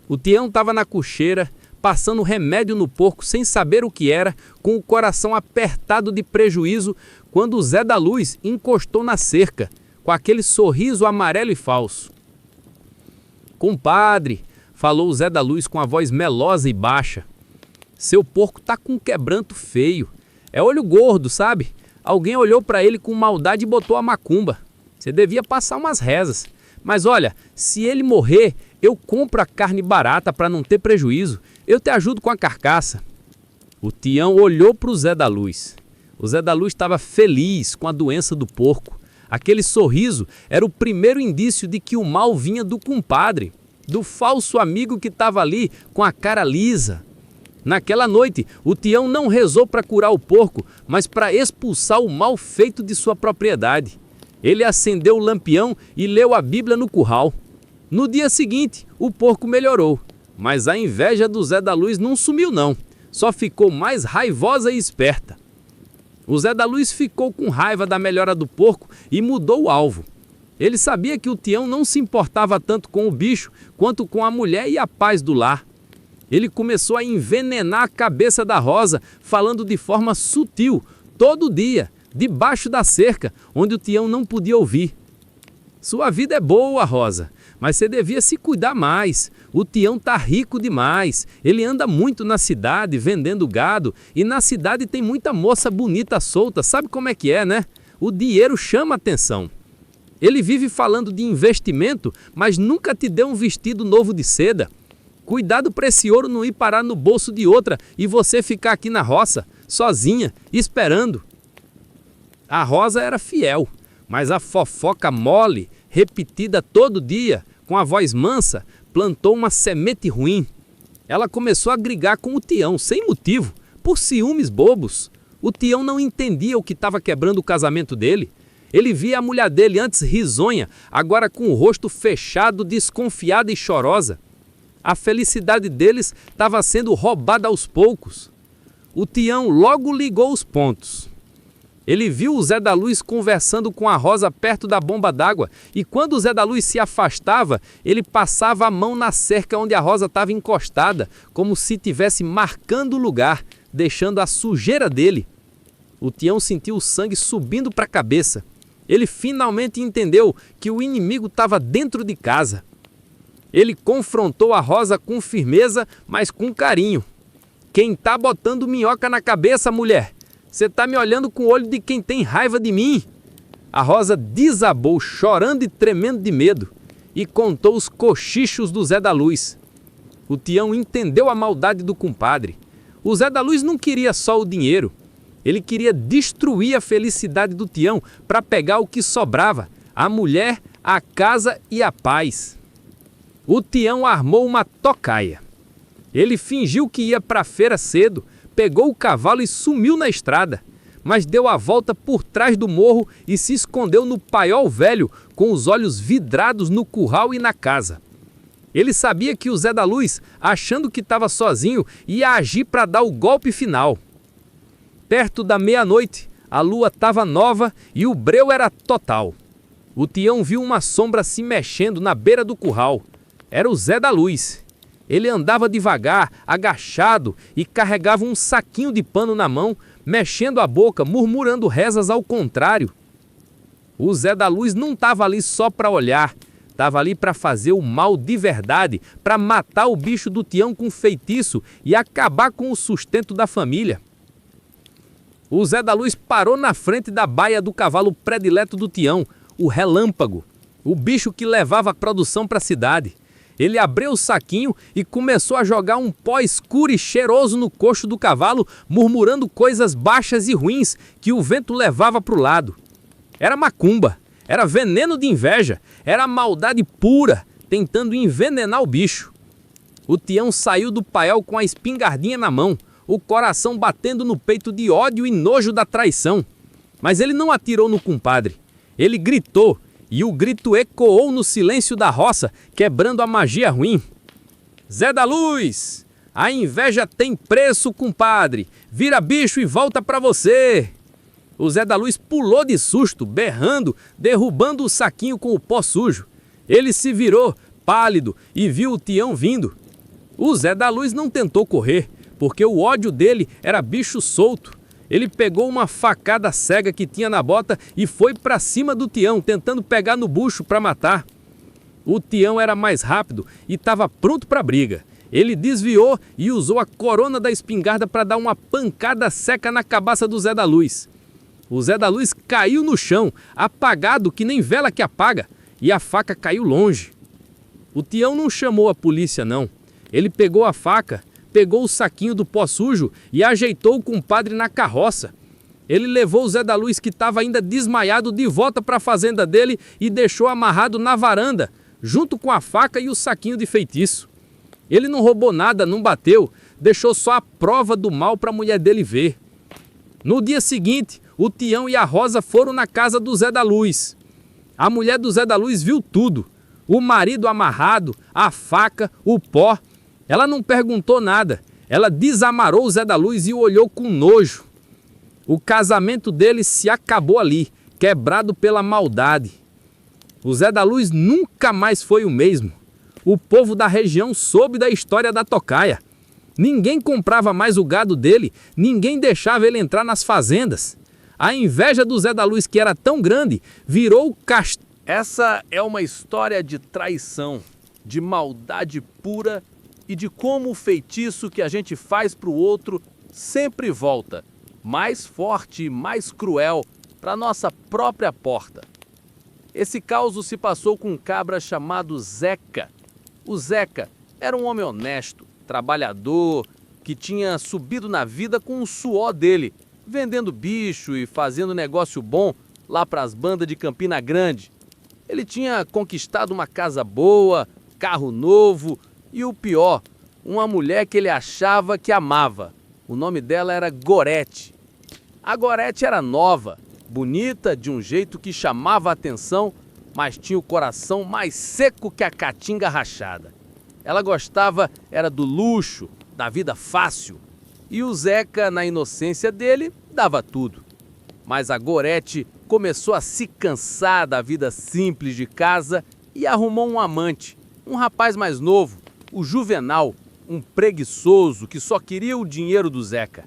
O Tião estava na cocheira, passando remédio no porco sem saber o que era, com o coração apertado de prejuízo, quando o Zé da Luz encostou na cerca, com aquele sorriso amarelo e falso. "Compadre", falou o Zé da Luz com a voz melosa e baixa, "seu porco tá com um quebranto feio. É olho gordo, sabe? Alguém olhou para ele com maldade e botou a macumba. Você devia passar umas rezas. Mas olha, se ele morrer, eu compro a carne barata para não ter prejuízo. Eu te ajudo com a carcaça." O Tião olhou para o Zé da Luz. O Zé da Luz estava feliz com a doença do porco. Aquele sorriso era o primeiro indício de que o mal vinha do compadre, do falso amigo que estava ali com a cara lisa. Naquela noite, o Tião não rezou para curar o porco, mas para expulsar o mal feito de sua propriedade. Ele acendeu o lampião e leu a Bíblia no curral. No dia seguinte, o porco melhorou, mas a inveja do Zé da Luz não sumiu não, só ficou mais raivosa e esperta. O Zé da Luz ficou com raiva da melhora do porco e mudou o alvo. Ele sabia que o Tião não se importava tanto com o bicho quanto com a mulher e a paz do lar. Ele começou a envenenar a cabeça da Rosa, falando de forma sutil, todo dia, debaixo da cerca, onde o Tião não podia ouvir. Sua vida é boa, Rosa, mas você devia se cuidar mais. O Tião tá rico demais. Ele anda muito na cidade, vendendo gado, e na cidade tem muita moça bonita solta. Sabe como é que é, né? O dinheiro chama atenção. Ele vive falando de investimento, mas nunca te deu um vestido novo de seda. Cuidado para esse ouro não ir parar no bolso de outra e você ficar aqui na roça, sozinha, esperando. A Rosa era fiel, mas a fofoca mole, repetida todo dia, com a voz mansa, plantou uma semente ruim. Ela começou a brigar com o Tião, sem motivo, por ciúmes bobos. O Tião não entendia o que estava quebrando o casamento dele. Ele via a mulher dele antes risonha, agora com o rosto fechado, desconfiada e chorosa. A felicidade deles estava sendo roubada aos poucos. O Tião logo ligou os pontos. Ele viu o Zé da Luz conversando com a Rosa perto da bomba d'água e quando o Zé da Luz se afastava, ele passava a mão na cerca onde a Rosa estava encostada, como se estivesse marcando o lugar, deixando a sujeira dele. O Tião sentiu o sangue subindo para a cabeça. Ele finalmente entendeu que o inimigo estava dentro de casa. Ele confrontou a Rosa com firmeza, mas com carinho. Quem tá botando minhoca na cabeça, mulher? Você tá me olhando com o olho de quem tem raiva de mim? A Rosa desabou, chorando e tremendo de medo, e contou os cochichos do Zé da Luz. O Tião entendeu a maldade do compadre. O Zé da Luz não queria só o dinheiro. Ele queria destruir a felicidade do Tião para pegar o que sobrava, a mulher, a casa e a paz. O Tião armou uma tocaia. Ele fingiu que ia para a feira cedo, pegou o cavalo e sumiu na estrada, mas deu a volta por trás do morro e se escondeu no paiol velho, com os olhos vidrados no curral e na casa. Ele sabia que o Zé da Luz, achando que estava sozinho, ia agir para dar o golpe final. Perto da meia-noite, a lua estava nova e o breu era total. O Tião viu uma sombra se mexendo na beira do curral. Era o Zé da Luz. Ele andava devagar, agachado e carregava um saquinho de pano na mão, mexendo a boca, murmurando rezas ao contrário. O Zé da Luz não estava ali só para olhar, estava ali para fazer o mal de verdade, para matar o bicho do Tião com feitiço e acabar com o sustento da família. O Zé da Luz parou na frente da baia do cavalo predileto do Tião, o Relâmpago, o bicho que levava a produção para a cidade. Ele abriu o saquinho e começou a jogar um pó escuro e cheiroso no coxo do cavalo, murmurando coisas baixas e ruins que o vento levava para o lado. Era macumba, era veneno de inveja, era maldade pura, tentando envenenar o bicho. O Tião saiu do paiol com a espingardinha na mão, o coração batendo no peito de ódio e nojo da traição. Mas ele não atirou no compadre. Ele gritou, e o grito ecoou no silêncio da roça, quebrando a magia ruim. Zé da Luz, a inveja tem preço, compadre. Vira bicho e volta pra você. O Zé da Luz pulou de susto, berrando, derrubando o saquinho com o pó sujo. Ele se virou, pálido, e viu o Tião vindo. O Zé da Luz não tentou correr, porque o ódio dele era bicho solto. Ele pegou uma facada cega que tinha na bota e foi para cima do Tião, tentando pegar no bucho para matar. O Tião era mais rápido e estava pronto para a briga. Ele desviou e usou a corona da espingarda para dar uma pancada seca na cabeça do Zé da Luz. O Zé da Luz caiu no chão, apagado que nem vela que apaga, e a faca caiu longe. O Tião não chamou a polícia, não. Ele pegou a faca, pegou o saquinho do pó sujo e ajeitou o compadre na carroça. Ele levou o Zé da Luz, que estava ainda desmaiado, de volta para a fazenda dele e deixou amarrado na varanda, junto com a faca e o saquinho de feitiço. Ele não roubou nada, não bateu, deixou só a prova do mal para a mulher dele ver. No dia seguinte, o Tião e a Rosa foram na casa do Zé da Luz. A mulher do Zé da Luz viu tudo. O marido amarrado, a faca, o pó. Ela não perguntou nada. Ela desamarrou o Zé da Luz e o olhou com nojo. O casamento dele se acabou ali, quebrado pela maldade. O Zé da Luz nunca mais foi o mesmo. O povo da região soube da história da tocaia. Ninguém comprava mais o gado dele, ninguém deixava ele entrar nas fazendas. A inveja do Zé da Luz, que era tão grande, virou castigo. Essa é uma história de traição, de maldade pura e de como o feitiço que a gente faz para o outro sempre volta, mais forte e mais cruel, para nossa própria porta. Esse caos se passou com um cabra chamado Zeca. O Zeca era um homem honesto, trabalhador, que tinha subido na vida com o suor dele, vendendo bicho e fazendo negócio bom lá para as bandas de Campina Grande. Ele tinha conquistado uma casa boa, carro novo e o pior, uma mulher que ele achava que amava. O nome dela era Gorete. A Gorete era nova, bonita, de um jeito que chamava a atenção, mas tinha o coração mais seco que a caatinga rachada. Ela gostava era do luxo, da vida fácil. E o Zeca, na inocência dele, dava tudo. Mas a Gorete começou a se cansar da vida simples de casa e arrumou um amante, um rapaz mais novo, o Juvenal, um preguiçoso que só queria o dinheiro do Zeca.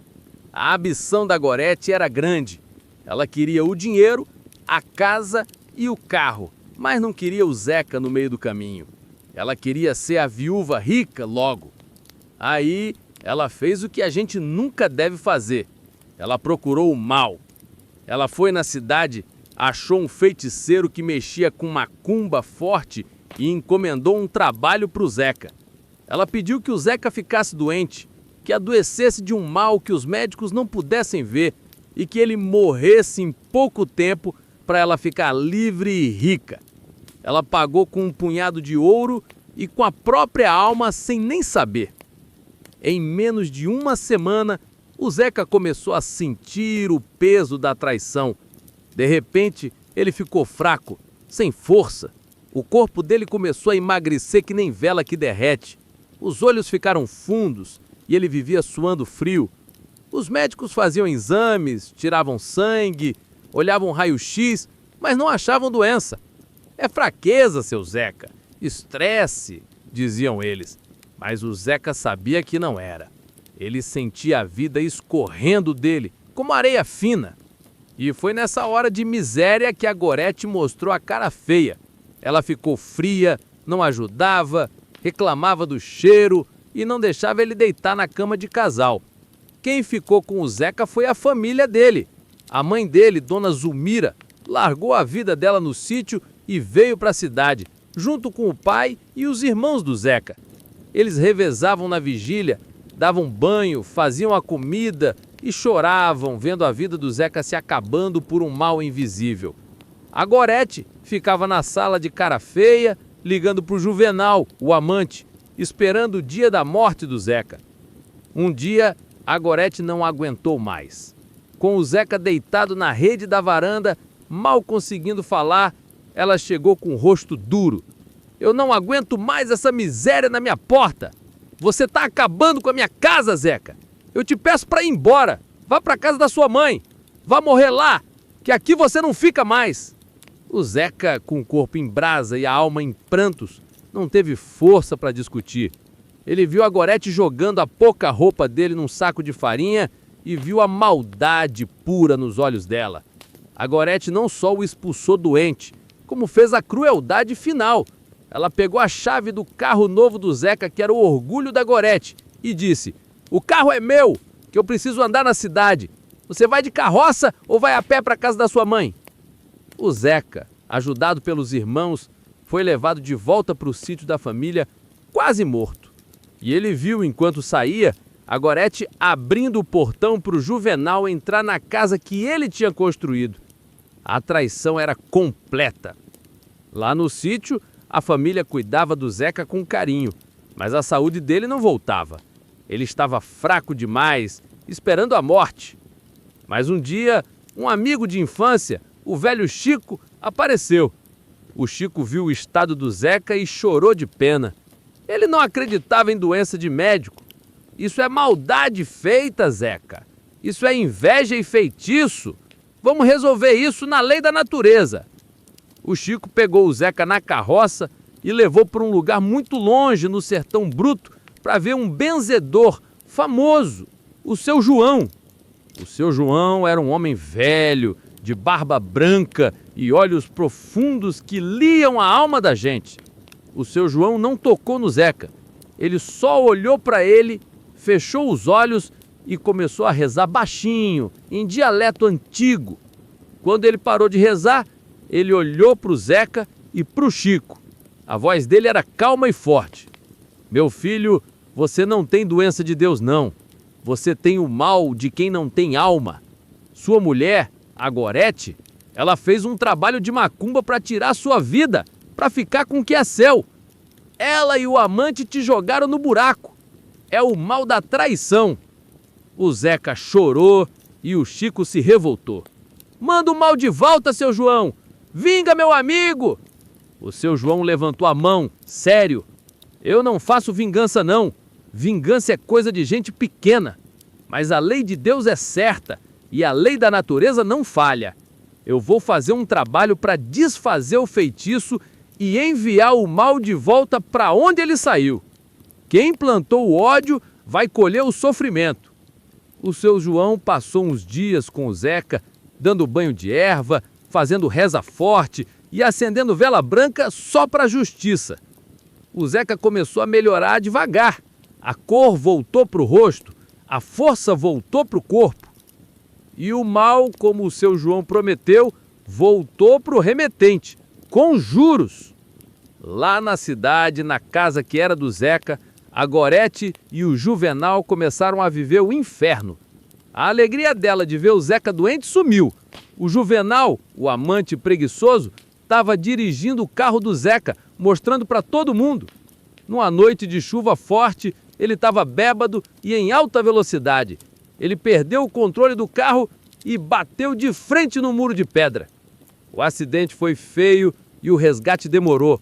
A ambição da Gorete era grande. Ela queria o dinheiro, a casa e o carro, mas não queria o Zeca no meio do caminho. Ela queria ser a viúva rica logo. Aí ela fez o que a gente nunca deve fazer. Ela procurou o mal. Ela foi na cidade, achou um feiticeiro que mexia com macumba forte e encomendou um trabalho para o Zeca. Ela pediu que o Zeca ficasse doente, que adoecesse de um mal que os médicos não pudessem ver e que ele morresse em pouco tempo para ela ficar livre e rica. Ela pagou com um punhado de ouro e com a própria alma sem nem saber. Em menos de uma semana, o Zeca começou a sentir o peso da traição. De repente, ele ficou fraco, sem força. O corpo dele começou a emagrecer que nem vela que derrete. Os olhos ficaram fundos e ele vivia suando frio. Os médicos faziam exames, tiravam sangue, olhavam raio-x, mas não achavam doença. É fraqueza, seu Zeca. Estresse, diziam eles. Mas o Zeca sabia que não era. Ele sentia a vida escorrendo dele, como areia fina. E foi nessa hora de miséria que a Gorete mostrou a cara feia. Ela ficou fria, não ajudava, reclamava do cheiro e não deixava ele deitar na cama de casal. Quem ficou com o Zeca foi a família dele. A mãe dele, Dona Zulmira, largou a vida dela no sítio e veio para a cidade, junto com o pai e os irmãos do Zeca. Eles revezavam na vigília, davam banho, faziam a comida e choravam vendo a vida do Zeca se acabando por um mal invisível. A Gorete ficava na sala de cara feia, ligando para o Juvenal, o amante, esperando o dia da morte do Zeca. Um dia, a Gorete não aguentou mais. Com o Zeca deitado na rede da varanda, mal conseguindo falar, ela chegou com o rosto duro. Eu não aguento mais essa miséria na minha porta. Você está acabando com a minha casa, Zeca. Eu te peço para ir embora. Vá para casa da sua mãe. Vá morrer lá, que aqui você não fica mais. O Zeca, com o corpo em brasa e a alma em prantos, não teve força para discutir. Ele viu a Gorete jogando a pouca roupa dele num saco de farinha e viu a maldade pura nos olhos dela. A Gorete não só o expulsou doente, como fez a crueldade final. Ela pegou a chave do carro novo do Zeca, que era o orgulho da Gorete, e disse: "O carro é meu, que eu preciso andar na cidade. Você vai de carroça ou vai a pé para casa da sua mãe?" O Zeca, ajudado pelos irmãos, foi levado de volta para o sítio da família, quase morto. E ele viu, enquanto saía, a Gorete abrindo o portão para o Juvenal entrar na casa que ele tinha construído. A traição era completa. Lá no sítio, a família cuidava do Zeca com carinho, mas a saúde dele não voltava. Ele estava fraco demais, esperando a morte. Mas um dia, um amigo de infância, o velho Chico, apareceu. O Chico viu o estado do Zeca e chorou de pena. Ele não acreditava em doença de médico. Isso é maldade feita, Zeca. Isso é inveja e feitiço. Vamos resolver isso na lei da natureza. O Chico pegou o Zeca na carroça e levou para um lugar muito longe no sertão bruto para ver um benzedor famoso, o seu João. O seu João era um homem velho, de barba branca e olhos profundos que liam a alma da gente. O seu João não tocou no Zeca. Ele só olhou para ele, fechou os olhos e começou a rezar baixinho, em dialeto antigo. Quando ele parou de rezar, ele olhou para o Zeca e para o Chico. A voz dele era calma e forte. Meu filho, você não tem doença de Deus, não. Você tem o mal de quem não tem alma. Sua mulher, a Gorete, ela fez um trabalho de macumba para tirar sua vida, para ficar com o que é seu. Ela e o amante te jogaram no buraco. É o mal da traição. O Zeca chorou e o Chico se revoltou. Manda o mal de volta, seu João! Vinga, meu amigo! O seu João levantou a mão, sério. Eu não faço vingança, não. Vingança é coisa de gente pequena. Mas a lei de Deus é certa e a lei da natureza não falha. Eu vou fazer um trabalho para desfazer o feitiço e enviar o mal de volta para onde ele saiu. Quem plantou o ódio vai colher o sofrimento. O seu João passou uns dias com o Zeca, dando banho de erva, fazendo reza forte e acendendo vela branca só para a justiça. O Zeca começou a melhorar devagar. A cor voltou para o rosto, a força voltou para o corpo. E o mal, como o seu João prometeu, voltou para o remetente, com juros. Lá na cidade, na casa que era do Zeca, a Gorete e o Juvenal começaram a viver o inferno. A alegria dela de ver o Zeca doente sumiu. O Juvenal, o amante preguiçoso, estava dirigindo o carro do Zeca, mostrando para todo mundo. Numa noite de chuva forte, ele estava bêbado e em alta velocidade. Ele perdeu o controle do carro e bateu de frente no muro de pedra. O acidente foi feio e o resgate demorou.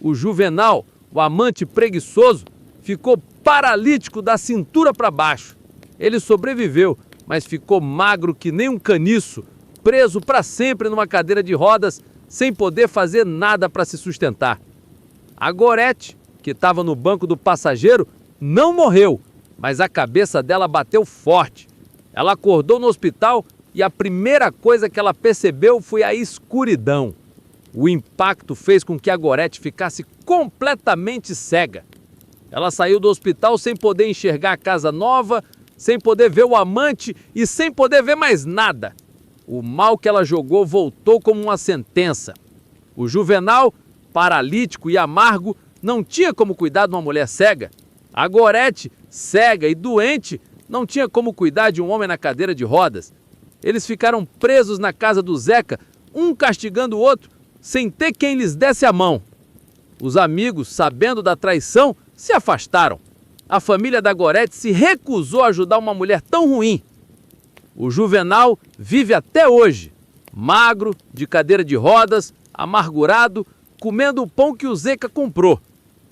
O Juvenal, o amante preguiçoso, ficou paralítico da cintura para baixo. Ele sobreviveu, mas ficou magro que nem um caniço, preso para sempre numa cadeira de rodas, sem poder fazer nada para se sustentar. A Gorete, que estava no banco do passageiro, não morreu, mas a cabeça dela bateu forte. Ela acordou no hospital e a primeira coisa que ela percebeu foi a escuridão. O impacto fez com que a Gorete ficasse completamente cega. Ela saiu do hospital sem poder enxergar a casa nova, sem poder ver o amante e sem poder ver mais nada. O mal que ela jogou voltou como uma sentença. O Juvenal, paralítico e amargo, não tinha como cuidar de uma mulher cega. A Gorete, cega e doente, não tinha como cuidar de um homem na cadeira de rodas. Eles ficaram presos na casa do Zeca, um castigando o outro, sem ter quem lhes desse a mão. Os amigos, sabendo da traição, se afastaram. A família da Gorete se recusou a ajudar uma mulher tão ruim. O Juvenal vive até hoje, magro, de cadeira de rodas, amargurado, comendo o pão que o Zeca comprou.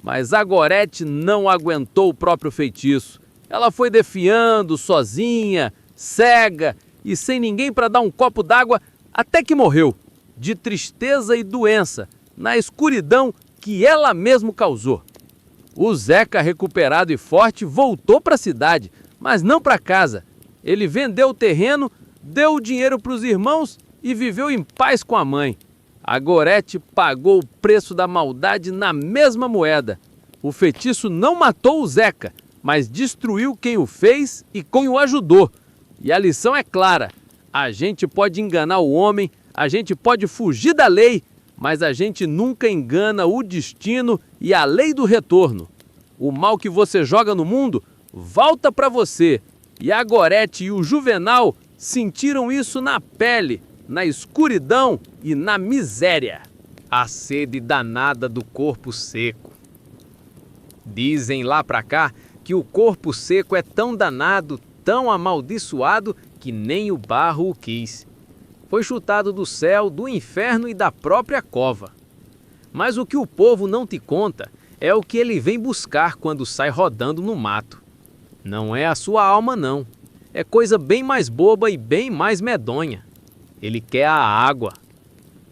Mas a Gorete não aguentou o próprio feitiço. Ela foi defiando, sozinha, cega e sem ninguém para dar um copo d'água, até que morreu, de tristeza e doença, na escuridão que ela mesma causou. O Zeca, recuperado e forte, voltou para a cidade, mas não para casa. Ele vendeu o terreno, deu o dinheiro para os irmãos e viveu em paz com a mãe. A Gorete pagou o preço da maldade na mesma moeda. O feitiço não matou o Zeca, mas destruiu quem o fez e quem o ajudou. E a lição é clara: a gente pode enganar o homem, a gente pode fugir da lei, mas a gente nunca engana o destino e a lei do retorno. O mal que você joga no mundo volta para você. E a Gorete e o Juvenal sentiram isso na pele, na escuridão e na miséria. A sede danada do corpo seco. Dizem lá pra cá que o corpo seco é tão danado, tão amaldiçoado, que nem o barro o quis. Foi chutado do céu, do inferno e da própria cova. Mas o que o povo não te conta é o que ele vem buscar quando sai rodando no mato. Não é a sua alma, não. É coisa bem mais boba e bem mais medonha. Ele quer a água.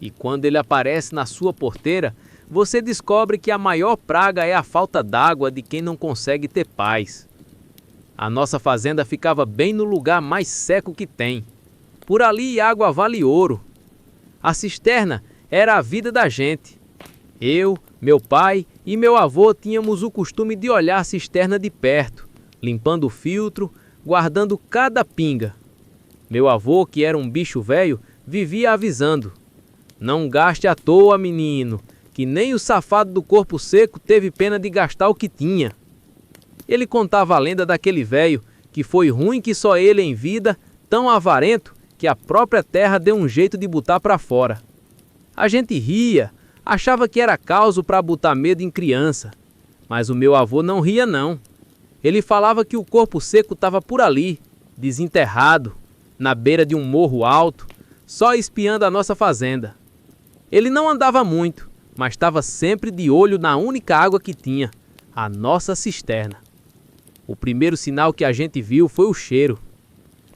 E quando ele aparece na sua porteira, você descobre que a maior praga é a falta d'água de quem não consegue ter paz. A nossa fazenda ficava bem no lugar mais seco que tem. Por ali água vale ouro. A cisterna era a vida da gente. Eu, meu pai e meu avô tínhamos o costume de olhar a cisterna de perto, limpando o filtro, guardando cada pinga. Meu avô, que era um bicho velho, vivia avisando: "Não gaste à toa, menino, que nem o safado do corpo seco teve pena de gastar o que tinha." Ele contava a lenda daquele velho, que foi ruim que só ele em vida, tão avarento, que a própria terra deu um jeito de botar pra fora. A gente ria, achava que era causo para botar medo em criança. Mas o meu avô não ria não. Ele falava que o corpo seco estava por ali, desenterrado, na beira de um morro alto, só espiando a nossa fazenda. Ele não andava muito, mas estava sempre de olho na única água que tinha, a nossa cisterna. O primeiro sinal que a gente viu foi o cheiro.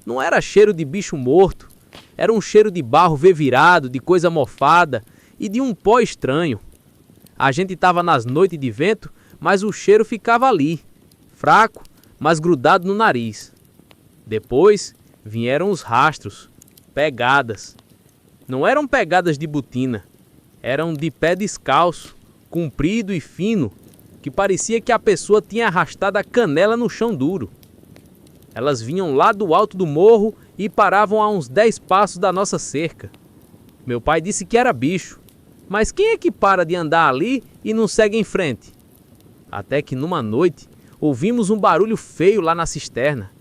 Não era cheiro de bicho morto, era um cheiro de barro virado, de coisa mofada e de um pó estranho. A gente estava nas noites de vento, mas o cheiro ficava ali, fraco, mas grudado no nariz. Depois vieram os rastros, pegadas. Não eram pegadas de botina, eram de pé descalço, comprido e fino, que parecia que a pessoa tinha arrastado a canela no chão duro. Elas vinham lá do alto do morro e paravam a uns 10 passos da nossa cerca. Meu pai disse que era bicho, mas quem é que para de andar ali e não segue em frente? Até que numa noite ouvimos um barulho feio lá na cisterna.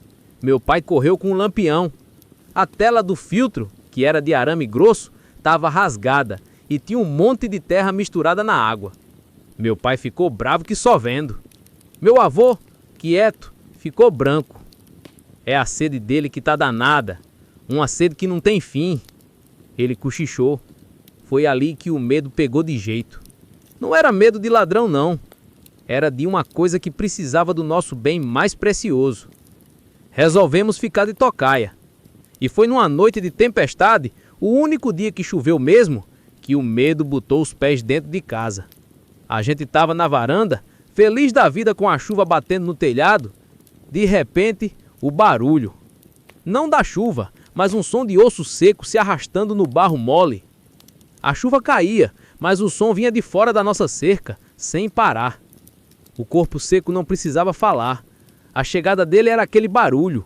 Meu pai correu com um lampião. A tela do filtro, que era de arame grosso, estava rasgada e tinha um monte de terra misturada na água. Meu pai ficou bravo que só vendo. Meu avô, quieto, ficou branco. É a sede dele que tá danada, uma sede que não tem fim. Ele cochichou. Foi ali que o medo pegou de jeito. Não era medo de ladrão não, era de uma coisa que precisava do nosso bem mais precioso. Resolvemos ficar de tocaia. E foi numa noite de tempestade, o único dia que choveu mesmo, que o medo botou os pés dentro de casa. A gente estava na varanda, feliz da vida com a chuva batendo no telhado. De repente, o barulho. Não da chuva, mas um som de osso seco se arrastando no barro mole. A chuva caía, mas o som vinha de fora da nossa cerca, sem parar. O corpo seco não precisava falar. A chegada dele era aquele barulho.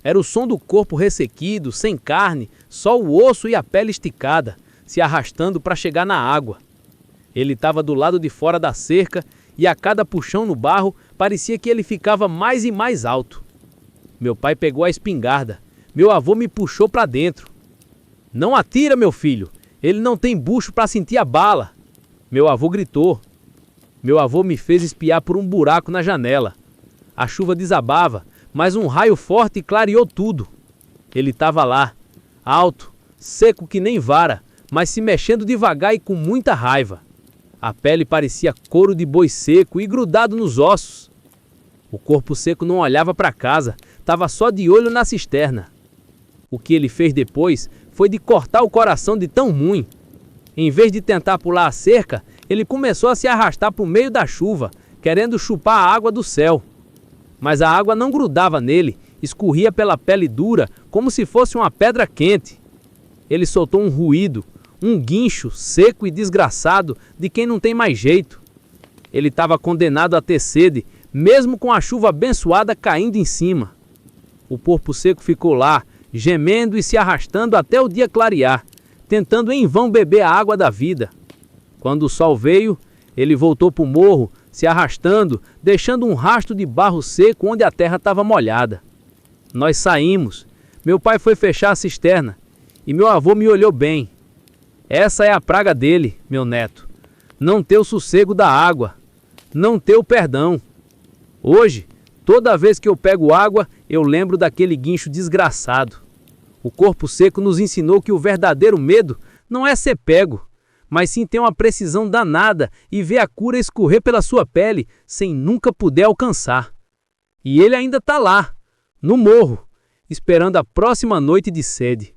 Era o som do corpo ressequido, sem carne, só o osso e a pele esticada, se arrastando para chegar na água. Ele estava do lado de fora da cerca e a cada puxão no barro parecia que ele ficava mais e mais alto. Meu pai pegou a espingarda. Meu avô me puxou para dentro. "Não atira, meu filho. Ele não tem bucho para sentir a bala." Meu avô gritou. Meu avô me fez espiar por um buraco na janela. A chuva desabava, mas um raio forte clareou tudo. Ele estava lá, alto, seco que nem vara, mas se mexendo devagar e com muita raiva. A pele parecia couro de boi seco e grudado nos ossos. O corpo seco não olhava para casa, estava só de olho na cisterna. O que ele fez depois foi de cortar o coração de tão ruim. Em vez de tentar pular a cerca, ele começou a se arrastar para o meio da chuva, querendo chupar a água do céu. Mas a água não grudava nele, escorria pela pele dura, como se fosse uma pedra quente. Ele soltou um ruído, um guincho seco e desgraçado de quem não tem mais jeito. Ele estava condenado a ter sede, mesmo com a chuva abençoada caindo em cima. O corpo seco ficou lá, gemendo e se arrastando até o dia clarear, tentando em vão beber a água da vida. Quando o sol veio, ele voltou para o morro, se arrastando, deixando um rastro de barro seco onde a terra estava molhada. Nós saímos. Meu pai foi fechar a cisterna e meu avô me olhou bem. Essa é a praga dele, meu neto. Não ter o sossego da água, não ter o perdão. Hoje, toda vez que eu pego água, eu lembro daquele guincho desgraçado. O corpo seco nos ensinou que o verdadeiro medo não é ser pego, mas sim ter uma precisão danada e ver a cura escorrer pela sua pele sem nunca poder alcançar. E ele ainda está lá, no morro, esperando a próxima noite de sede.